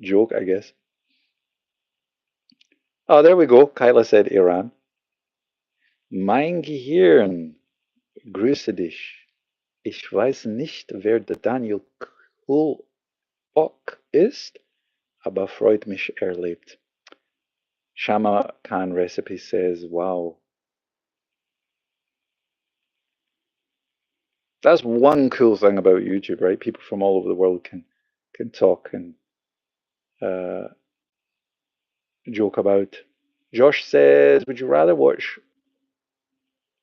joke, I guess. Oh, there we go. Kyla said Iran. Mein Gehirn, grüße dich. Ich weiß nicht, wer der Daniel Kulbock ist, aber freut mich, er lebt. Shama Khan Recipe says, wow. That's one cool thing about YouTube, right? People from all over the world can talk and uh, joke about. Josh says, would you rather watch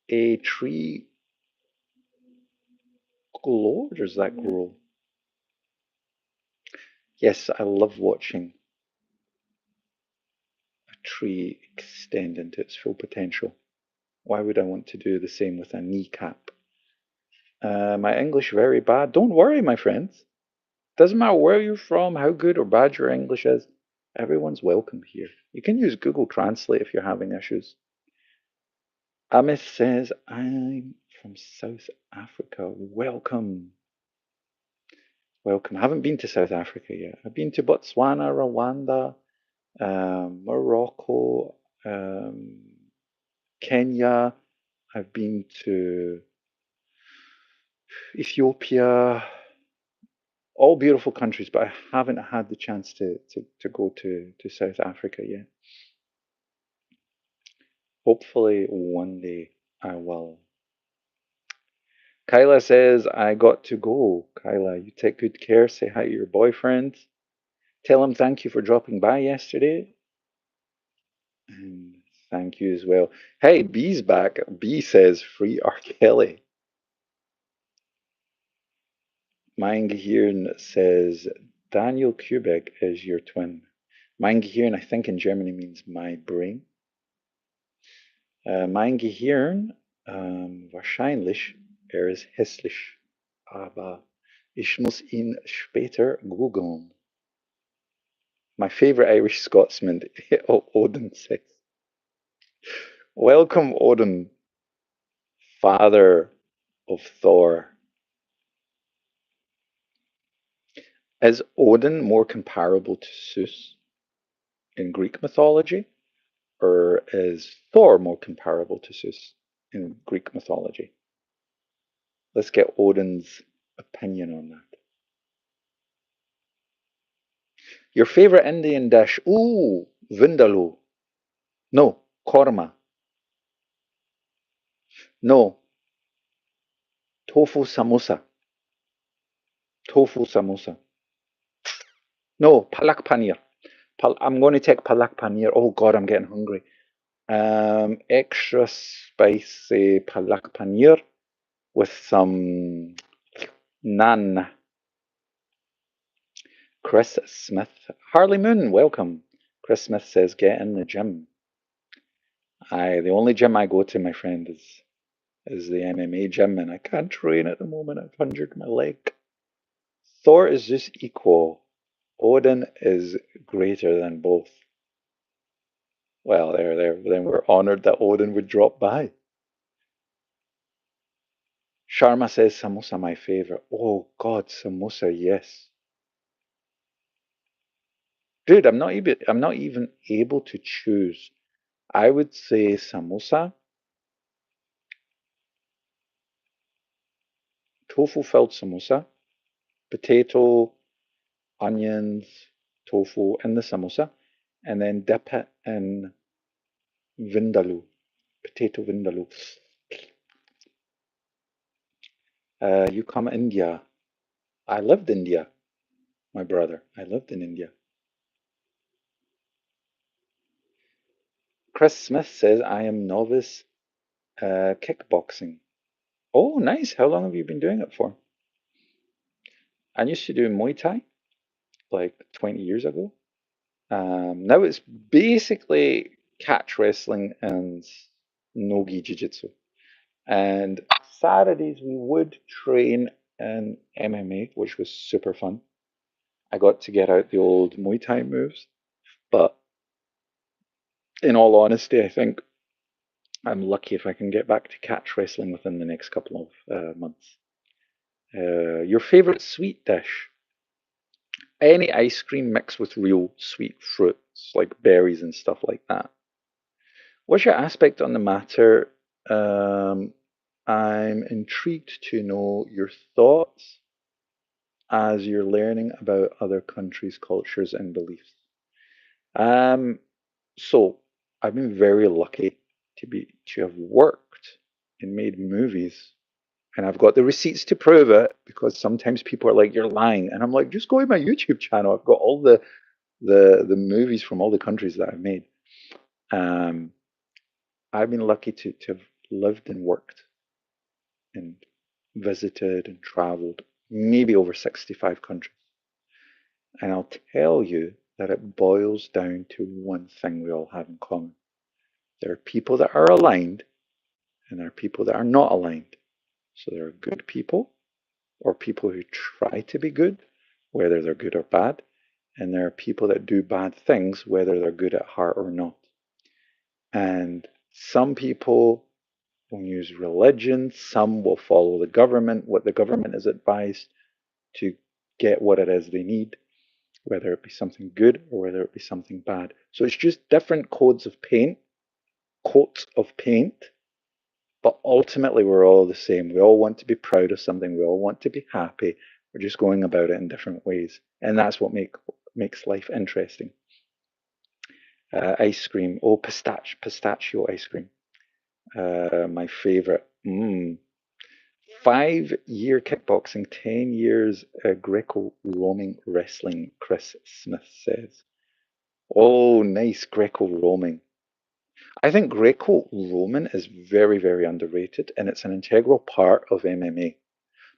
a tree glow or does that grow? Yes, I love watching a tree extend into its full potential. Why would I want to do the same with a kneecap? My English very bad. Don't worry, my friends. Doesn't matter where you're from, how good or bad your English is. Everyone's welcome here. You can use Google Translate if you're having issues. Amit says, I'm from South Africa. Welcome. Welcome. I haven't been to South Africa yet. I've been to Botswana, Rwanda, Morocco, Kenya. I've been to Ethiopia, all beautiful countries, but I haven't had the chance to go to South Africa yet. Hopefully one day I will. Kyla says, I got to go. Kyla, you take good care. Say hi to your boyfriend. Tell him thank you for dropping by yesterday. And thank you as well. Hey, B's back. B says, free R. Kelly. Mein says, Daniel Kubik is your twin. Mein I think in Germany means my brain. Mein Gehirn, wahrscheinlich, ist hässlich, aber ich muss ihn später googeln. My favorite Irish Scotsman, Odin says. Welcome, Odin, father of Thor. Is Odin more comparable to Zeus in Greek mythology, or is Thor more comparable to Zeus in Greek mythology? Let's get Odin's opinion on that. Your favorite Indian dish? Ooh, vindaloo. No, korma. No, tofu samosa. Tofu samosa. No, palak paneer. I'm going to take palak paneer. Oh God, I'm getting hungry. Extra spicy palak paneer with some naan. Chris Smith. Harley Moon, welcome. Chris Smith says, get in the gym. The only gym I go to, my friend, is the MMA gym, and I can't train at the moment. I've injured my leg. Thor is just equal. Odin is greater than both. Well, there. Then we're honored that Odin would drop by. Sharma says samosa my favorite. Oh God, samosa, yes. Dude, I'm not even able to choose. I would say samosa, tofu filled samosa, potato, onions, tofu in the samosa, and then dip it in vindaloo, potato vindaloo. You come India. I lived in India, my brother. I lived in India. Chris Smith says, I am novice kickboxing. Oh, nice. How long have you been doing it for? I used to do Muay Thai like 20 years ago. Now it's basically catch wrestling and nogi jiu-jitsu. And Saturdays we would train in MMA, which was super fun. I got to get out the old Muay Thai moves, but in all honesty, I think I'm lucky if I can get back to catch wrestling within the next couple of months. Your favorite sweet dish? Any ice cream mixed with real sweet fruits, like berries and stuff like that. What's your aspect on the matter? I'm intrigued to know your thoughts as you're learning about other countries' cultures and beliefs. Um, so I've been very lucky to have worked and made movies, and I've got the receipts to prove it because sometimes people are like, "You're lying," and I'm like, "Just go to my YouTube channel. I've got all the movies from all the countries that I've made." Um, I've been lucky to have lived and worked and visited and traveled maybe over 65 countries. And I'll tell you that it boils down to one thing we all have in common. There are people that are aligned and there are people that are not aligned. So there are good people or people who try to be good, whether they're good or bad. And there are people that do bad things, whether they're good at heart or not. And some people will use religion, some will follow the government, what the government is advised to get what it is they need, whether it be something good or whether it be something bad. So it's just different coats of paint, but ultimately we're all the same. We all want to be proud of something, we all want to be happy. We're just going about it in different ways. And that's what makes life interesting. Ice cream, oh, pistachio ice cream. My favorite. 5-year kickboxing, 10 years Greco-Roman wrestling, Chris Smith says. Oh, nice Greco-Roman. I think Greco-Roman is very, very underrated, and it's an integral part of MMA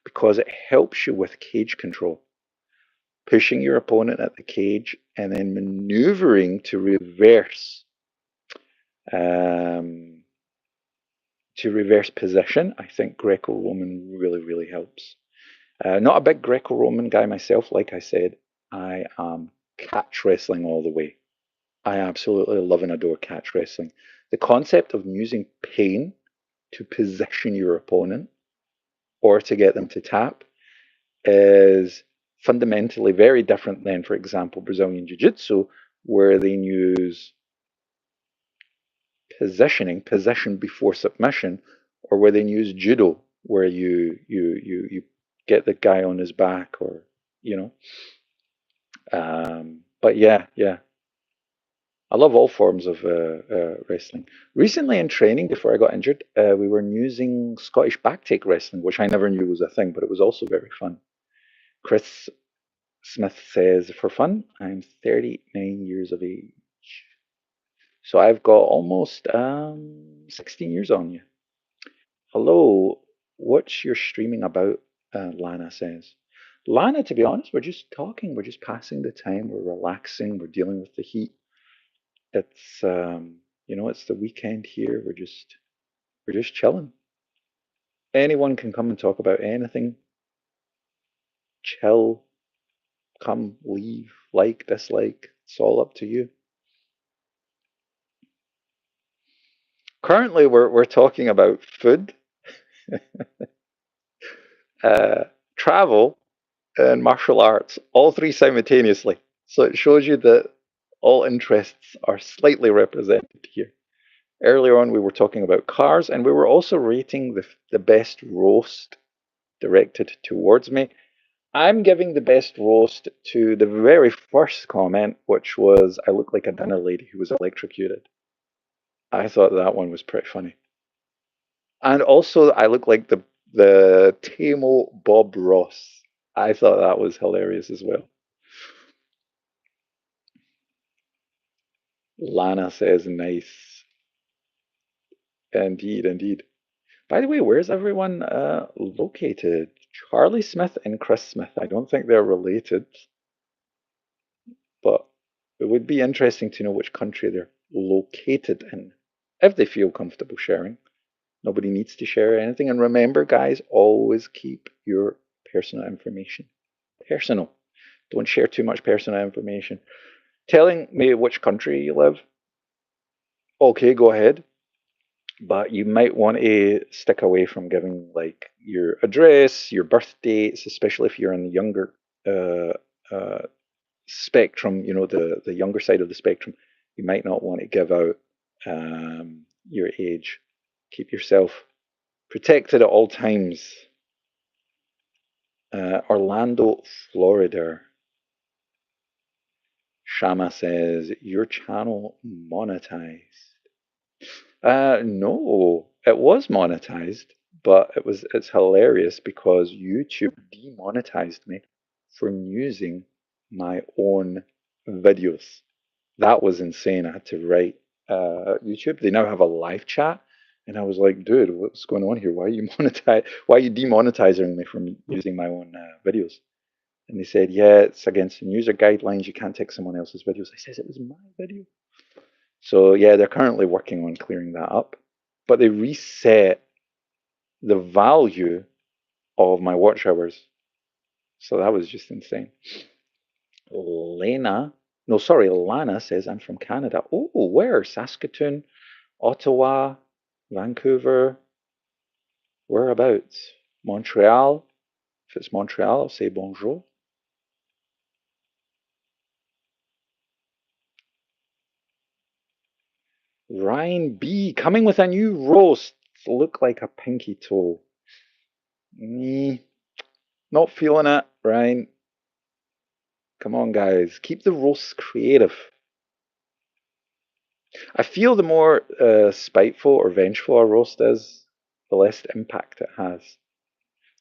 because it helps you with cage control. Pushing your opponent at the cage and then maneuvering to reverse to reverse position, I think Greco-Roman really, really helps. Not a big Greco-Roman guy myself, like I said. I am catch wrestling all the way. I absolutely love and adore catch wrestling. The concept of using pain to position your opponent or to get them to tap is fundamentally very different than, for example, Brazilian Jiu Jitsu, where they use position before submission, or where they use judo, where you get the guy on his back, or you know. But yeah, I love all forms of wrestling. Recently in training, before I got injured, we were using Scottish backtake wrestling, which I never knew was a thing, but it was also very fun. Chris Smith says, for fun, I'm 39 years of age. So I've got almost 16 years on you. Hello, what's your streaming about? Lana says. Lana, to be honest, we're just talking. We're just passing the time. We're relaxing. We're dealing with the heat. It's it's the weekend here. We're just chilling. Anyone can come and talk about anything. Chill, come, leave, like, dislike. It's all up to you. Currently, we're talking about food, uh, travel, and martial arts, all three simultaneously. So it shows you that all interests are slightly represented here. Earlier on, we were talking about cars, and we were also rating the best roast directed towards me. I'm giving the best roast to the very first comment, which was I look like a dinner lady who was electrocuted. I thought that one was pretty funny. And also, I look like the Tamo Bob Ross. I thought that was hilarious as well. Lana says, nice. Indeed, indeed. By the way, where's everyone located? Charlie Smith and Chris Smith. I don't think they're related, but it would be interesting to know which country they're located in, if they feel comfortable sharing. Nobody needs to share anything. And remember, guys, always keep your personal information personal. Don't share too much personal information. Telling me which country you live, okay, go ahead. But you might want to stick away from giving like your address, your birth dates, especially if you're in the younger uh, uh, spectrum, the younger side of the spectrum. You might not want to give out your age. Keep yourself protected at all times. Orlando, Florida. Shama says, your channel monetized. No, it was monetized, but it's hilarious because YouTube demonetized me for using my own videos. That was insane. I had to write YouTube. They now have a live chat, and I was like, dude, what's going on here? Why are you monetize? Why are you demonetizing me from using my own videos? And they said, yeah, it's against the user guidelines. You can't take someone else's videos. I says it was my video. So yeah, they're currently working on clearing that up. But they reset the value of my watch hours. So that was just insane. Lana says I'm from Canada. Oh, where? Saskatoon, Ottawa, Vancouver, whereabouts? Montreal. If it's Montreal, I'll say bonjour. Ryan B coming with a new roast. Look like a pinky toe. Me, not feeling it, Ryan. Come on, guys. Keep the roasts creative. I feel the more spiteful or vengeful a roast is, the less impact it has.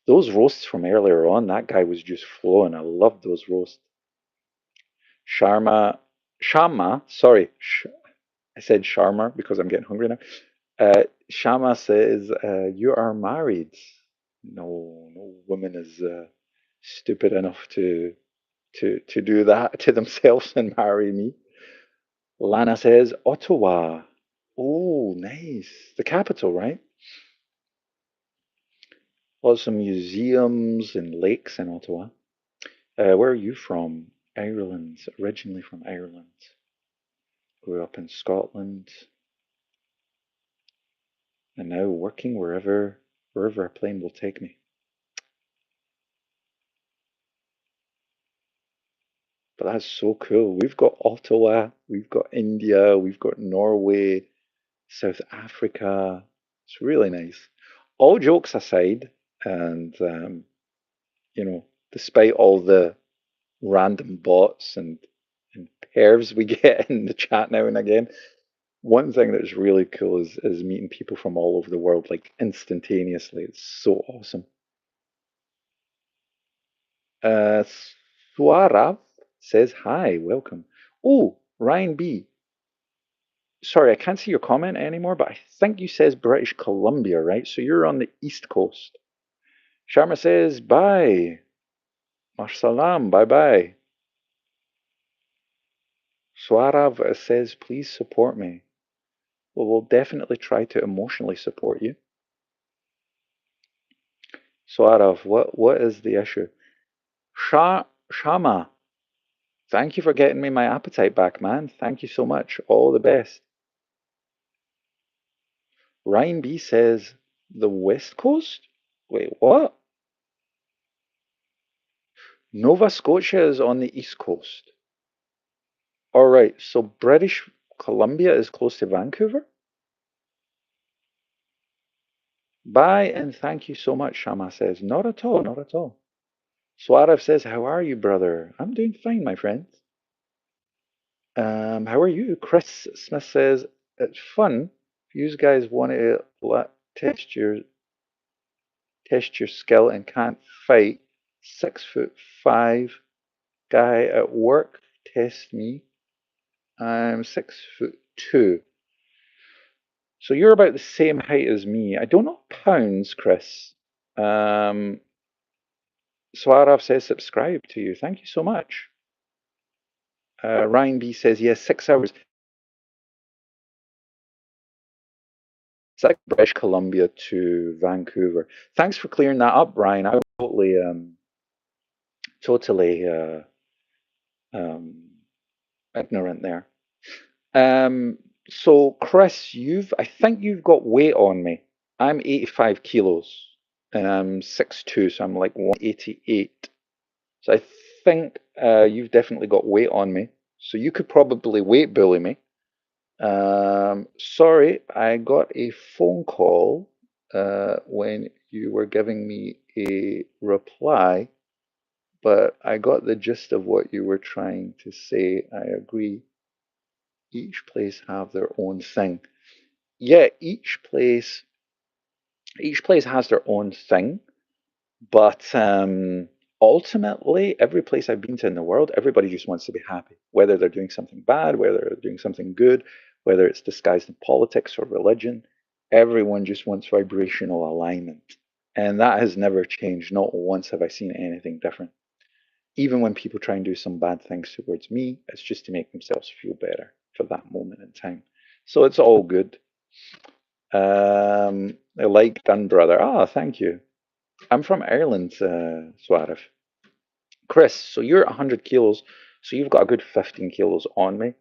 Those roasts from earlier on, that guy was just flowing. I loved those roasts. Sorry, I said Sharma because I'm getting hungry now. Shama says, you are married. No, no woman is stupid enough to do that to themselves and marry me. Lana says, Ottawa. Oh, nice. The capital, right? Lots of museums and lakes in Ottawa. Where are you from? Ireland. Originally from Ireland. Grew up in Scotland. And now working wherever a plane will take me. But that's so cool. We've got Ottawa, we've got India, we've got Norway, South Africa. It's really nice. All jokes aside, and despite all the random bots and pervs we get in the chat now and again, one thing that's really cool is meeting people from all over the world, like instantaneously. It's so awesome. Uh, Suarav says hi, welcome. Oh, Ryan B. Sorry, I can't see your comment anymore, but I think you says British Columbia, right? So you're on the East Coast. Sharma says bye. Marsalam, bye bye. Suarav says please support me. Well, we'll definitely try to emotionally support you. Suarav, what is the issue? Shama, thank you for getting me my appetite back, man. Thank you so much. All the best. Ryan B says the West Coast? Wait, what? Nova Scotia is on the East Coast. All right, so British Columbia is close to Vancouver? Bye and thank you so much, Shama says. Not at all, not at all. Suarav says, how are you, brother? I'm doing fine, my friend. How are you? Chris Smith says, it's fun. If you guys want to test your skill and can't fight, 6'5" guy at work, test me. I'm 6'2". So you're about the same height as me. I don't know pounds, Chris. Swarav says subscribe to you. Thank you so much. Ryan B says yes, 6 hours. It's like British Columbia to Vancouver. Thanks for clearing that up, Ryan. I was totally ignorant there. So Chris, I think you've got weight on me. I'm 85 kilos and I'm 6'2", so I'm like 188. So I think you've definitely got weight on me. So you could probably weight bully me. Sorry, I got a phone call when you were giving me a reply, but I got the gist of what you were trying to say. I agree. Each place have their own thing. Yeah, each place has their own thing, but ultimately, every place I've been to in the world, everybody just wants to be happy, whether they're doing something bad, whether they're doing something good, whether it's disguised in politics or religion. Everyone just wants vibrational alignment. And that has never changed. Not once have I seen anything different. Even when people try and do some bad things towards me, it's just to make themselves feel better for that moment in time. So it's all good. I like done, brother. Ah, thank you. I'm from Ireland, Swarif. Chris, so you're 100 kilos, so you've got a good 15 kilos on me.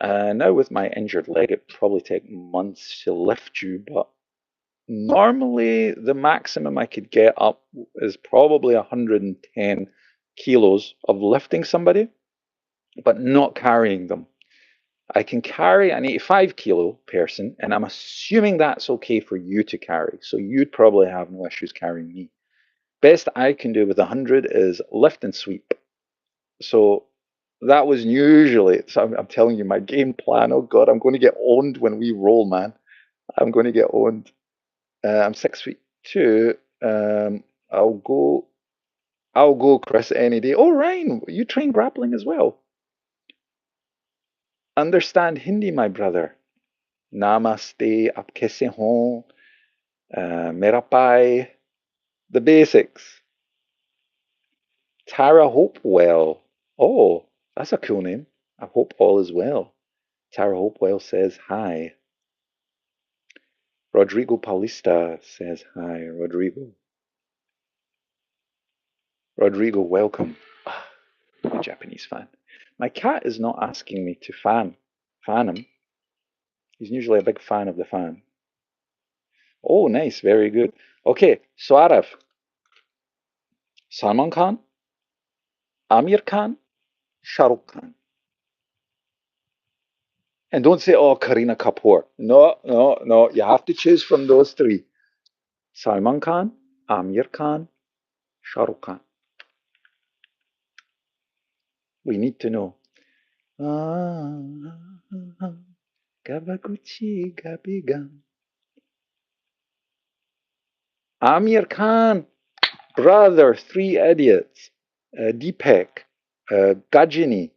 Now with my injured leg, it'd probably take months to lift you, but normally the maximum I could get up is probably 110 kilos of lifting somebody, but not carrying them. I can carry an 85 kilo person, and I'm assuming that's okay for you to carry. So you'd probably have no issues carrying me. Best I can do with 100 is lift and sweep. So that was usually, so I'm telling you, my game plan. Oh God, I'm going to get owned when we roll, man. I'm going to get owned. I'm 6'2". I'll go, Chris, any day. Oh, Ryan, you train grappling as well. Understand Hindi, my brother. Namaste, aap kaise ho? Mera pai. The basics. Tara Hopewell. Oh, that's a cool name. I hope all is well. Tara Hopewell says hi. Rodrigo Paulista says hi, Rodrigo. Rodrigo, welcome. A Japanese fan. My cat is not asking me to fan him. He's usually a big fan of the fan. Oh, nice, very good. Okay, Suarav, Salman Khan, Amir Khan, Shah Rukh Khan. And don't say, oh, Kareena Kapoor. No, no, no. You have to choose from those three. Salman Khan, Amir Khan, Shah Rukh Khan. We need to know. Gabaguchi Gabigan. Amir Khan, brother, Three Idiots, Deepak, Gajini.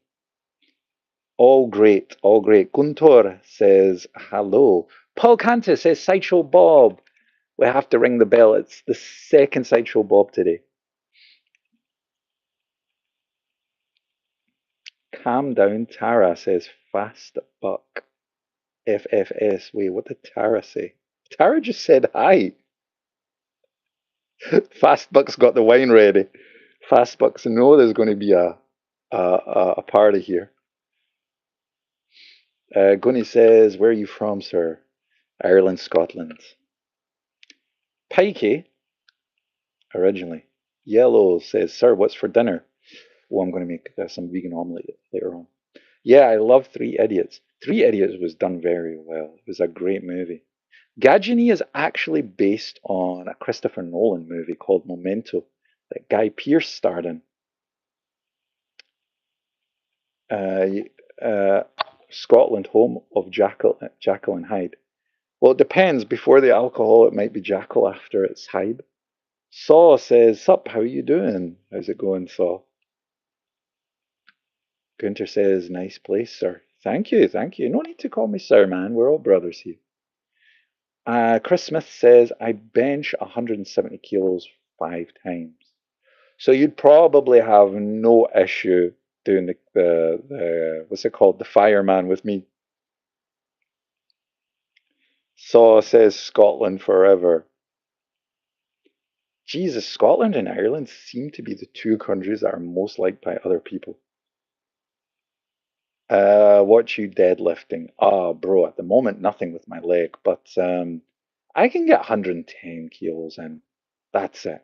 All great, all great. Guntur says hello. Paul Cantor says Sideshow Bob. We have to ring the bell. It's the second Sideshow Bob today. Calm down, Tara says fast buck. FFS. Wait, what did Tara say? Tara just said hi. Fast Buck's got the wine ready. Fast Bucks know there's going to be a party here. Gunny says, where are you from, sir? Ireland, Scotland. Pikey, originally. Yellow says, sir, what's for dinner? Oh, I'm going to make some vegan omelette later on. Yeah, I love Three Idiots. Three Idiots was done very well. It was a great movie. Gajini is actually based on a Christopher Nolan movie called Memento that Guy Pearce starred in. Scotland, home of Jackal and Hyde. Well, it depends. Before the alcohol, it might be Jackal. After it's Hyde. Saw says, sup, how you doing? How's it going, Saw? Gunter says, nice place, sir. Thank you, thank you. No need to call me sir, man. We're all brothers here. Chris Smith says, I bench 170 kilos 5 times. So you'd probably have no issue doing the what's it called? The fireman with me. Saw says Scotland forever. Jesus, Scotland and Ireland seem to be the two countries that are most liked by other people. Watch you deadlifting. Bro, at the moment, nothing with my leg, but I can get 110 kilos in. That's it.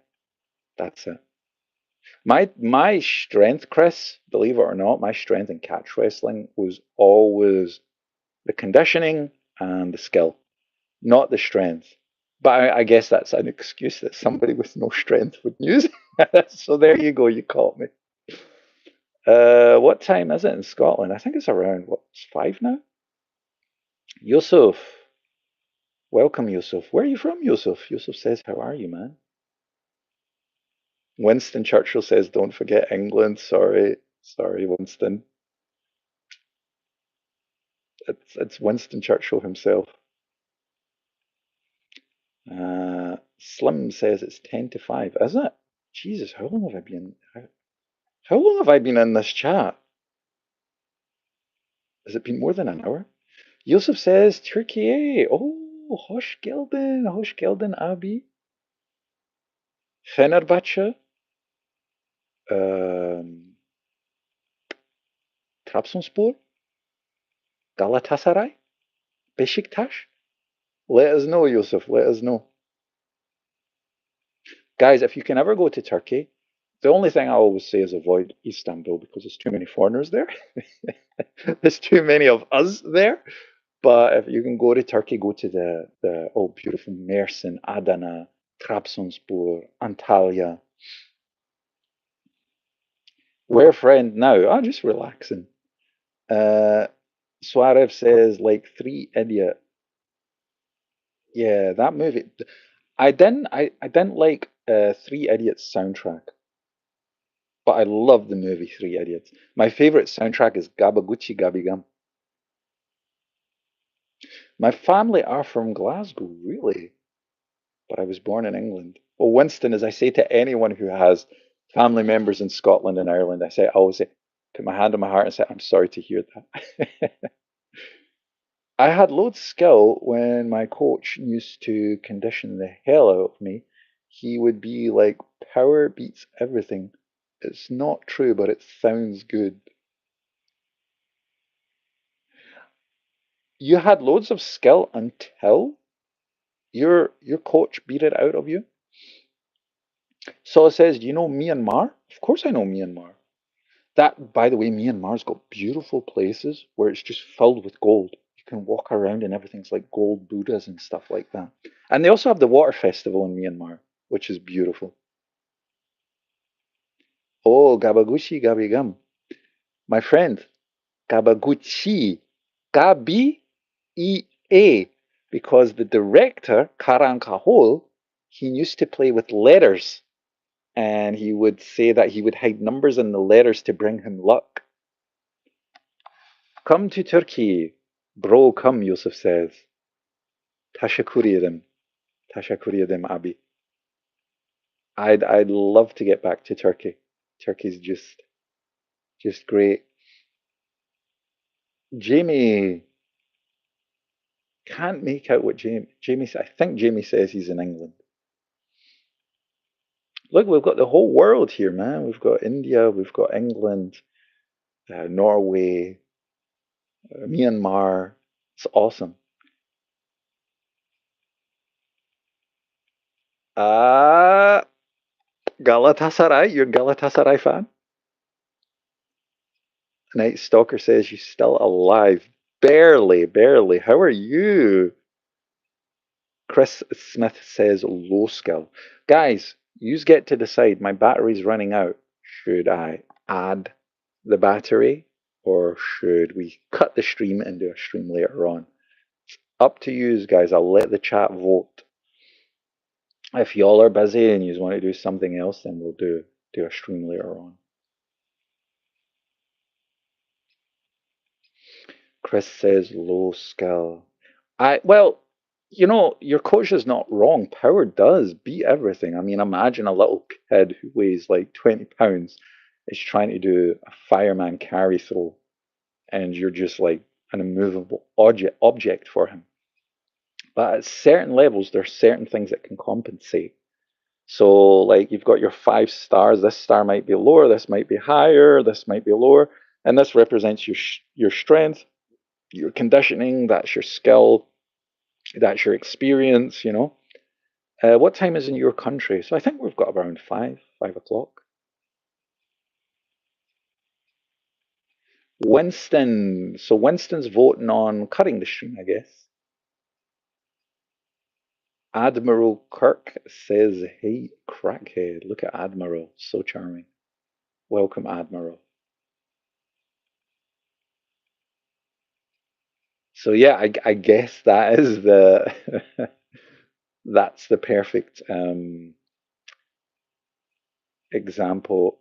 That's it. My strength, Chris, believe it or not, my strength in catch wrestling was always the conditioning and the skill, not the strength. But I guess that's an excuse that somebody with no strength would use. So there you go, you caught me. What time is it in Scotland? I think it's around, what, 5 now? Yusuf. Welcome, Yusuf. Where are you from, Yusuf? Yusuf says, how are you, man? Winston Churchill says, don't forget England. Sorry, Winston. It's Winston Churchill himself. Slim says it's 10 to 5. Is it? Jesus, how long have I been? How long have I been in this chat? Has it been more than an hour? Yusuf says Turkey. Oh, hoş geldin abi. Fenerbahçe. Trabzonspor. Galatasaray. Beşiktaş. Let us know, Yusuf. Let us know. Guys, if you can ever go to Turkey, the only thing I always say is avoid Istanbul because there's too many foreigners there. There's too many of us there. But if you can go to Turkey, go to the beautiful Mersin, Adana, Trabzonspor, Antalya. We're friend now. I'm just relaxing. Suarez says like Three Idiot. Yeah, that movie. I didn't like Three Idiots soundtrack, but I love the movie Three Idiots. My favorite soundtrack is Gabaguchi Gabigam. My family are from Glasgow, really, but I was born in England. Well, Winston, as I say to anyone who has family members in Scotland and Ireland, I always say, put my hand on my heart and say, I'm sorry to hear that. I had loads of skill when my coach used to condition the hell out of me. He would be like, power beats everything. It's not true, but it sounds good. You had loads of skill until your coach beat it out of you. So it says, do you know Myanmar? Of course I know Myanmar. That, by the way, Myanmar's got beautiful places where it's just filled with gold. You can walk around and everything's like gold Buddhas and stuff like that. And they also have the water festival in Myanmar, which is beautiful. Oh, Gabaguchi Gabigam. My friend, Gabaguchi Gabi E-A. Because the director, Karan Kahol, he used to play with letters. And he would say that he would hide numbers in the letters to bring him luck. Come to Turkey. Bro, come, Yusuf says. Tashakuriyadim. Tashakuriyadim, Abi. I'd love to get back to Turkey. Turkey's just great. Jamie can't make out what Jamie. I think Jamie says he's in England. Look, we've got the whole world here, man. We've got India, we've got England, Norway, Myanmar. It's awesome. Ah, Galatasaray. You're a Galatasaray fan? Night Stalker says you're still alive. Barely, barely. How are you? Chris Smith says low skill. Guys, you get to decide. My battery's running out. Should I add the battery or should we cut the stream and do a stream later on? It's up to you guys. I'll let the chat vote. If y'all are busy and you want to do something else, then we'll do a stream later on. Chris says low skill. Well, you know, your coach is not wrong. Power does beat everything. I mean, imagine a little kid who weighs like 20 pounds is trying to do a fireman carry throw, and you're just like an immovable object for him. But at certain levels, there's certain things that can compensate. So, like, you've got your 5 stars. This star might be lower. This might be higher. This might be lower, and this represents your strength, your conditioning. That's your skill. That's your experience. You know. What time is in your country? So I think we've got around 5 o'clock. Winston. So Winston's voting on cutting the stream, I guess. Admiral Kirk says, hey, crackhead. Look at Admiral. So charming. Welcome, Admiral. So yeah, I guess that is the that's the perfect example.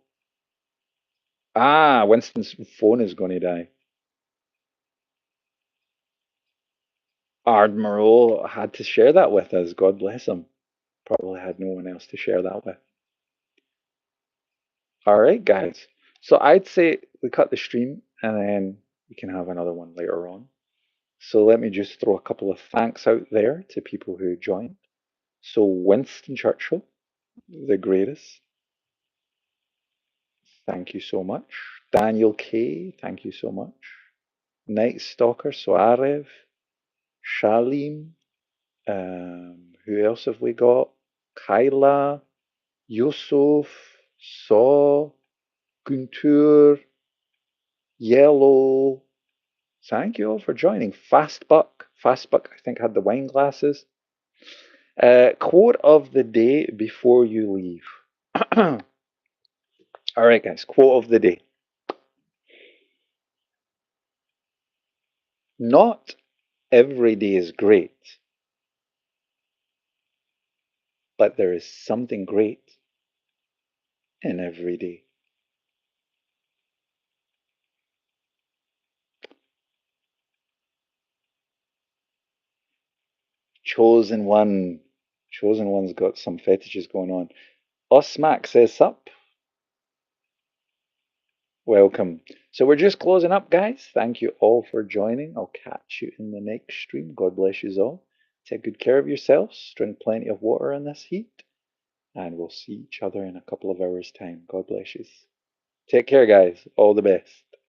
Ah, Winston's phone is going to die. Admiral had to share that with us. God bless him. Probably had no one else to share that with. All right, guys. So I'd say we cut the stream and then we can have another one later on. So let me just throw a couple of thanks out there to people who joined. So Winston Churchill, the greatest. Thank you so much. Daniel K, thank you so much. Night Stalker, Soarev, Shalim. Who else have we got? Kyla, Yusuf, Saw, Guntur, Yellow. Thank you all for joining. Fastbuck, I think, had the wine glasses. Quote of the day before you leave. All right, guys, quote of the day. Not every day is great, but there is something great in every day. Chosen one. Chosen one's got some fetishes going on. Osmac says sup. Welcome. So we're just closing up, guys. Thank you all for joining. I'll catch you in the next stream. God bless you all. Take good care of yourselves. Drink plenty of water in this heat. and we'll see each other in a couple of hours' time. God bless you. Take care, guys. All the best.